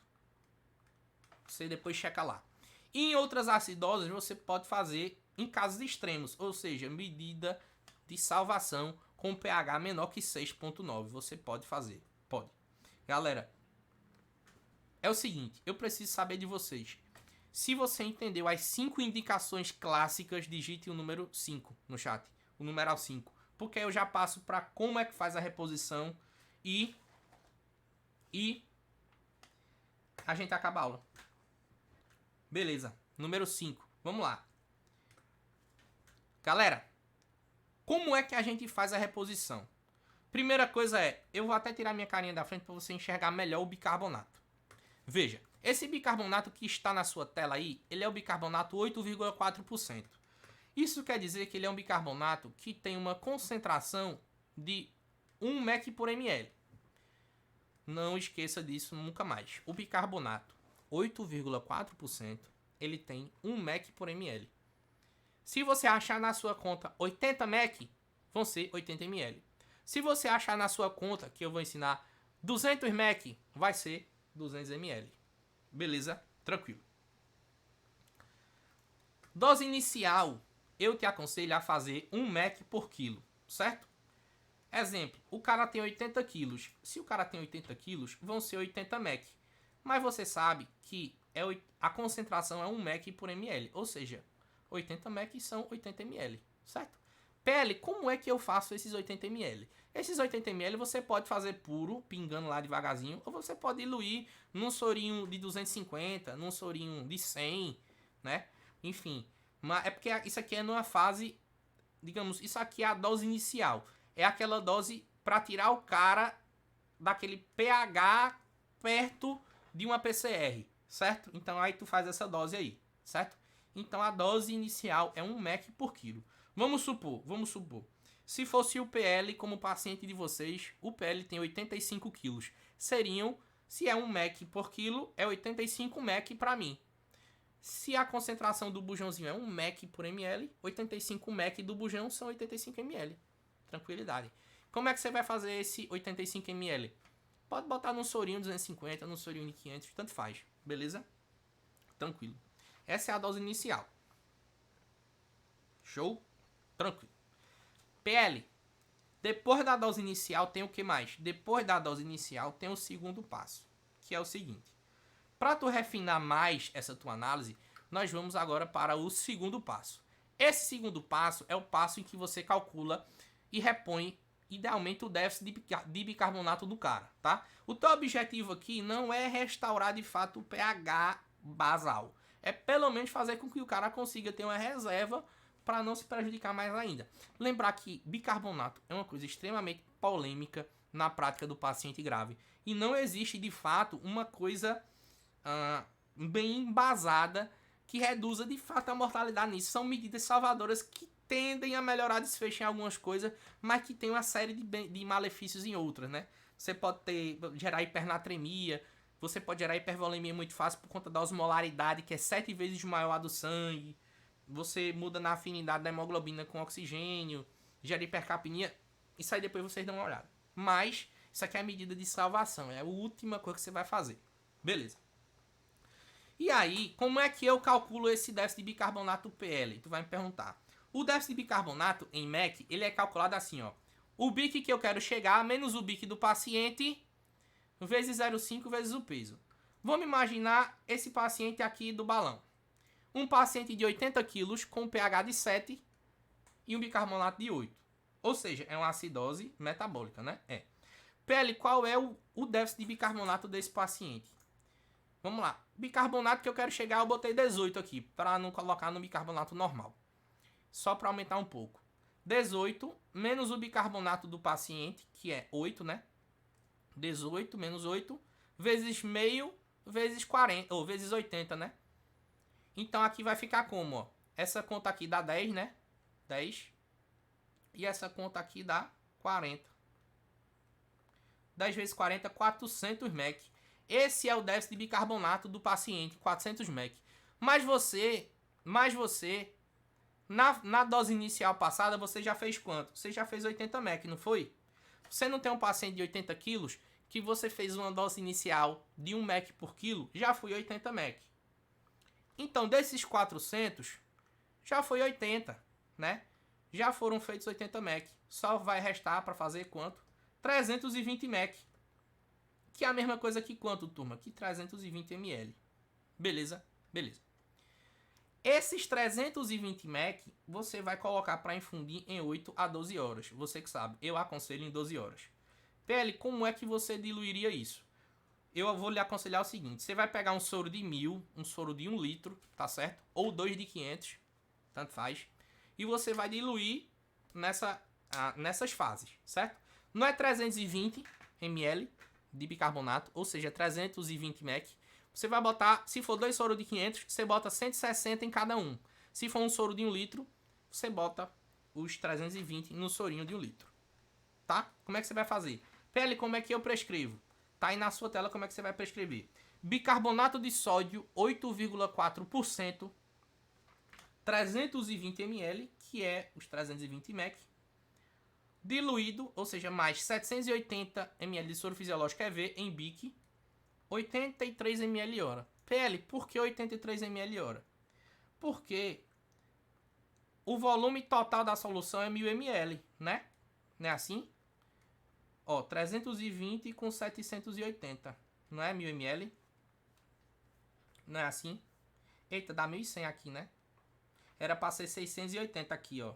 Você depois checa lá. E em outras acidoses você pode fazer em casos extremos, ou seja, medida de salvação com pH menor que 6,9. Você pode fazer, pode. Galera, é o seguinte, eu preciso saber de vocês. Se você entendeu as 5 indicações clássicas, digite o número 5 no chat, o numeral 5, porque eu já passo para como é que faz a reposição e a gente acaba a aula. Beleza, número 5. Vamos lá. Galera, como é que a gente faz a reposição? Primeira coisa é, eu vou até tirar minha carinha da frente para você enxergar melhor o bicarbonato. Veja, esse bicarbonato que está na sua tela aí, ele é o bicarbonato 8,4%. Isso quer dizer que ele é um bicarbonato que tem uma concentração de 1 mEq por ml. Não esqueça disso nunca mais. O bicarbonato 8,4%, ele tem 1 mEq por ml. Se você achar na sua conta 80 mEq, vão ser 80 ml. Se você achar na sua conta, que eu vou ensinar, 200 mEq, vai ser 200 ml. Beleza? Tranquilo. Dose inicial, eu te aconselho a fazer 1 mEq por quilo, certo? Exemplo, o cara tem 80 quilos. Se o cara tem 80 quilos, vão ser 80 mEq. Mas você sabe que a concentração é 1 mEq por ml, ou seja, 80 mEq são 80 ml, certo? PL, como é que eu faço esses 80 ml? Esses 80 ml você pode fazer puro, pingando lá devagarzinho, ou você pode diluir num sorinho de 250, num sorinho de 100, né? Enfim, mas é porque isso aqui é numa fase, digamos, isso aqui é a dose inicial. É aquela dose para tirar o cara daquele pH perto de uma PCR, certo? Então aí tu faz essa dose aí, certo? Então a dose inicial é 1 mEq por quilo. Vamos supor, se fosse o PL como paciente de vocês, o PL tem 85 quilos. Seriam, se é 1 mEq por quilo, é 85 mEq para mim. Se a concentração do bujãozinho é 1 mEq por ml, 85 mEq do bujão são 85 ml. Tranquilidade. Como é que você vai fazer esse 85 ml? Pode botar num sorinho 250, num sorinho de 500, tanto faz. Beleza? Tranquilo. Essa é a dose inicial. Show? Tranquilo. PL. Depois da dose inicial tem o que mais? Depois da dose inicial tem o segundo passo, que é o seguinte. Para tu refinar mais essa tua análise, nós vamos agora para o segundo passo. Esse segundo passo é o passo em que você calcula e repõe idealmente o déficit de bicarbonato do cara, tá? O teu objetivo aqui não é restaurar de fato o pH basal. É pelo menos fazer com que o cara consiga ter uma reserva para não se prejudicar mais ainda. Lembrar que bicarbonato é uma coisa extremamente polêmica na prática do paciente grave. E não existe de fato uma coisa bem embasada que reduza de fato a mortalidade nisso. São medidas salvadoras que tendem a melhorar desfecho em algumas coisas, mas que tem uma série de malefícios em outras, né? Você pode gerar hipernatremia, você pode gerar hipervolemia muito fácil por conta da osmolaridade, que é 7 vezes maior a do sangue. Você muda na afinidade da hemoglobina com oxigênio, gera hipercapnia. Isso aí depois vocês dão uma olhada. Mas isso aqui é a medida de salvação, é a última coisa que você vai fazer. Beleza. E aí, como é que eu calculo esse déficit de bicarbonato PL? Tu vai me perguntar. O déficit de bicarbonato em MEC, ele é calculado assim, ó. O BIC que eu quero chegar, menos o BIC do paciente, vezes 0,5 vezes o peso. Vamos imaginar esse paciente aqui do balão. Um paciente de 80 quilos com pH de 7 e um bicarbonato de 8. Ou seja, é uma acidose metabólica, né? É. PL, qual é o déficit de bicarbonato desse paciente? Vamos lá. Bicarbonato que eu quero chegar, eu botei 18 aqui, para não colocar no bicarbonato normal. Só para aumentar um pouco. 18 menos o bicarbonato do paciente, que é 8, né? 18 menos 8 vezes meio vezes 40, ou vezes 80, né? Então aqui vai ficar como, ó? Essa conta aqui dá 10, né? 10. E essa conta aqui dá 40. 10 vezes 40, 400 mEq. Esse é o déficit de bicarbonato do paciente, 400 mEq. Mas você, na dose inicial passada, você já fez quanto? Você já fez 80 mEq, não foi? Você não tem um paciente de 80 quilos que você fez uma dose inicial de 1 mEq por quilo, já foi 80 mEq. Então, desses 400, já foi 80, né? Já foram feitos 80 mEq. Só vai restar para fazer quanto? 320 mEq. Que é a mesma coisa que quanto, turma? Que 320 ml. Beleza? Beleza. Esses 320 mEq, você vai colocar para infundir em 8 a 12 horas. Você que sabe, eu aconselho em 12 horas. PL, como é que você diluiria isso? Eu vou lhe aconselhar o seguinte. Você vai pegar um soro de 1000, um soro de 1 litro, tá certo? Ou 2 de 500, tanto faz. E você vai diluir nessas fases, certo? Não é 320 ml de bicarbonato, ou seja, 320 mEq. Você vai botar, se for 2 soros de 500, você bota 160 em cada um. Se for um soro de 1 litro, você bota os 320 no sorinho de 1 litro. Tá? Como é que você vai fazer? PL, como é que eu prescrevo? Tá aí na sua tela como é que você vai prescrever. Bicarbonato de sódio, 8,4%, 320 ml, que é os 320 mEq, diluído, ou seja, mais 780 ml de soro fisiológico EV em BIC, 83 ml hora. PL, por que 83 ml hora? Porque o volume total da solução é 1000 ml, né? Não é assim? Ó, 320 com 780. Não é 1000 ml? Não é assim? Eita, dá 1100 aqui, né? Era pra ser 680 aqui, ó.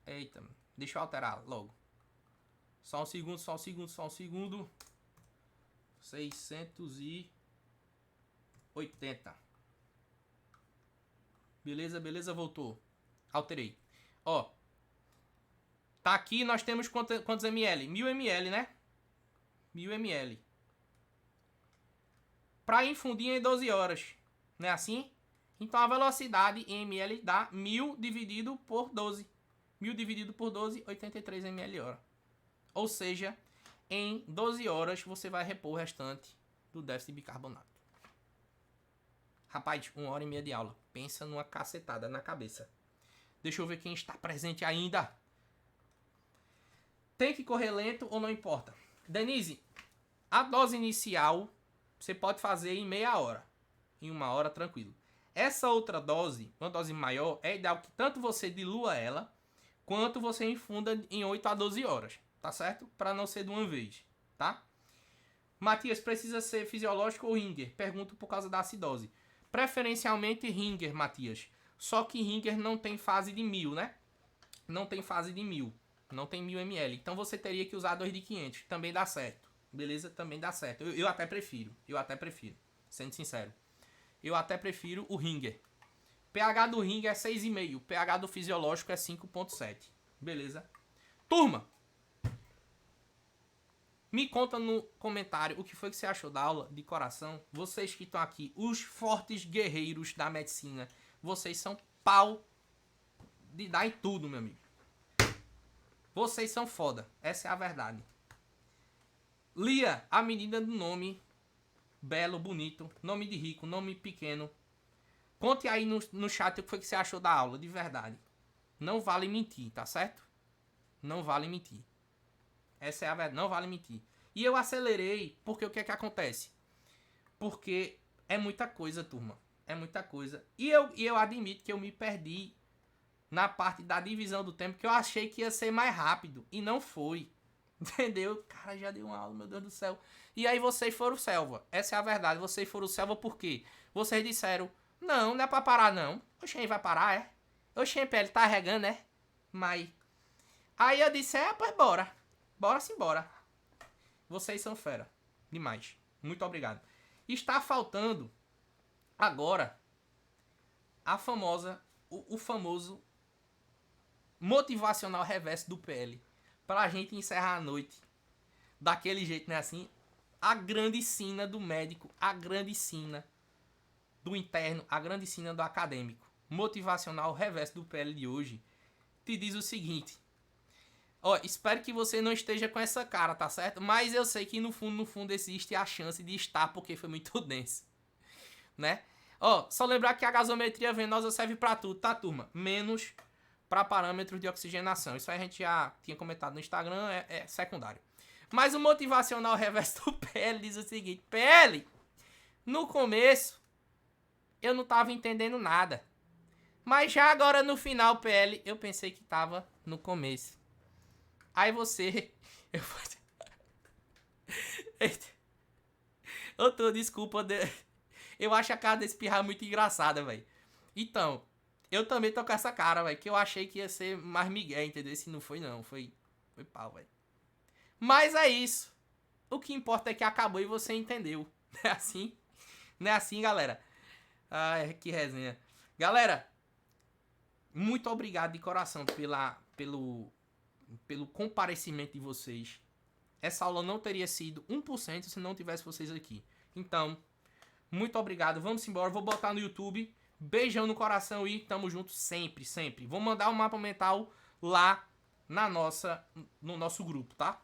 Eita, deixa eu alterar logo. Só um segundo. 680. Beleza, voltou. Alterei. Ó. Tá aqui, nós temos quantos ml? 1000 ml, né? 1000 ml. Para infundir em 12 horas. Não é assim? Então a velocidade em ml dá 1000 dividido por 12. 1000 dividido por 12, 83 ml hora. Ou seja, em 12 horas você vai repor o restante do déficit de bicarbonato. Rapaz, 1h30 de aula. Pensa numa cacetada na cabeça. Deixa eu ver quem está presente ainda. Tem que correr lento ou não importa? Denise, a dose inicial você pode fazer em meia hora. Em 1 hora, tranquilo. Essa outra dose, uma dose maior, é ideal que tanto você dilua ela, quanto você infunda em 8 a 12 horas. Tá certo? Para não ser de uma vez, tá? Matias, precisa ser fisiológico ou Ringer? Pergunto por causa da acidose. Preferencialmente Ringer, Matias. Só que Ringer não tem fase de 1000, né? Não tem fase de 1000, Não tem 1000 ml. Então você teria que usar 2 de 500. Também dá certo. Beleza? Também dá certo. Eu até prefiro. Sendo sincero. Eu até prefiro o Ringer. pH do Ringer é 6,5. pH do fisiológico é 5,7. Beleza? Turma! Me conta no comentário o que foi que você achou da aula de coração. Vocês que estão aqui, os fortes guerreiros da medicina. Vocês são pau de dar em tudo, meu amigo. Vocês são foda. Essa é a verdade. Lia, a menina do nome belo, bonito, nome de rico, nome pequeno. Conte aí no chat o que foi que você achou da aula, de verdade. Não vale mentir, tá certo? Não vale mentir. Essa é a verdade, não vale mentir. E eu acelerei, porque o que é que acontece? Porque é muita coisa, turma. É muita coisa. E eu admito que eu me perdi na parte da divisão do tempo, que eu achei que ia ser mais rápido. E não foi. Entendeu? Cara, já deu uma aula, meu Deus do céu. E aí vocês foram selva. Essa é a verdade. Vocês foram selva por quê? Vocês disseram, não é pra parar, não. Oxê, vai parar, é? Oxê, ele tá regando, é? Mas... Aí eu disse, pois bora. Bora sim, bora. Vocês são fera. Demais. Muito obrigado. Está faltando agora a famosa, o famoso motivacional reverso do PL. Pra gente encerrar a noite daquele jeito, né? Assim, a grande sina do médico, a grande sina do interno, a grande sina do acadêmico. Motivacional reverso do PL de hoje te diz o seguinte. Ó, espero que você não esteja com essa cara, tá certo? Mas eu sei que no fundo existe a chance de estar, porque foi muito denso, né? Ó, só lembrar que a gasometria venosa serve pra tudo, tá, turma? Menos para parâmetros de oxigenação. Isso aí a gente já tinha comentado no Instagram, é secundário. Mas o motivacional reverso do PL diz o seguinte. PL, no começo, eu não tava entendendo nada. Mas já agora no final, PL, eu pensei que tava no começo. Aí você... Desculpa. Eu acho a cara desse pirra muito engraçada, velho. Então, eu também tô com essa cara, velho. Que eu achei que ia ser mais migué, entendeu? Esse não foi, não. Foi pau, velho. Mas é isso. O que importa é que acabou e você entendeu. Não é assim? Não é assim, galera? Ai, que resenha. Galera, muito obrigado de coração pelo comparecimento de vocês. Essa aula não teria sido 1% se não tivesse vocês aqui. Então, muito obrigado. Vamos embora. Vou botar no YouTube. Beijão no coração e tamo junto sempre, sempre. Vou mandar o mapa mental lá no nosso grupo, tá?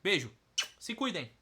Beijo. Se cuidem.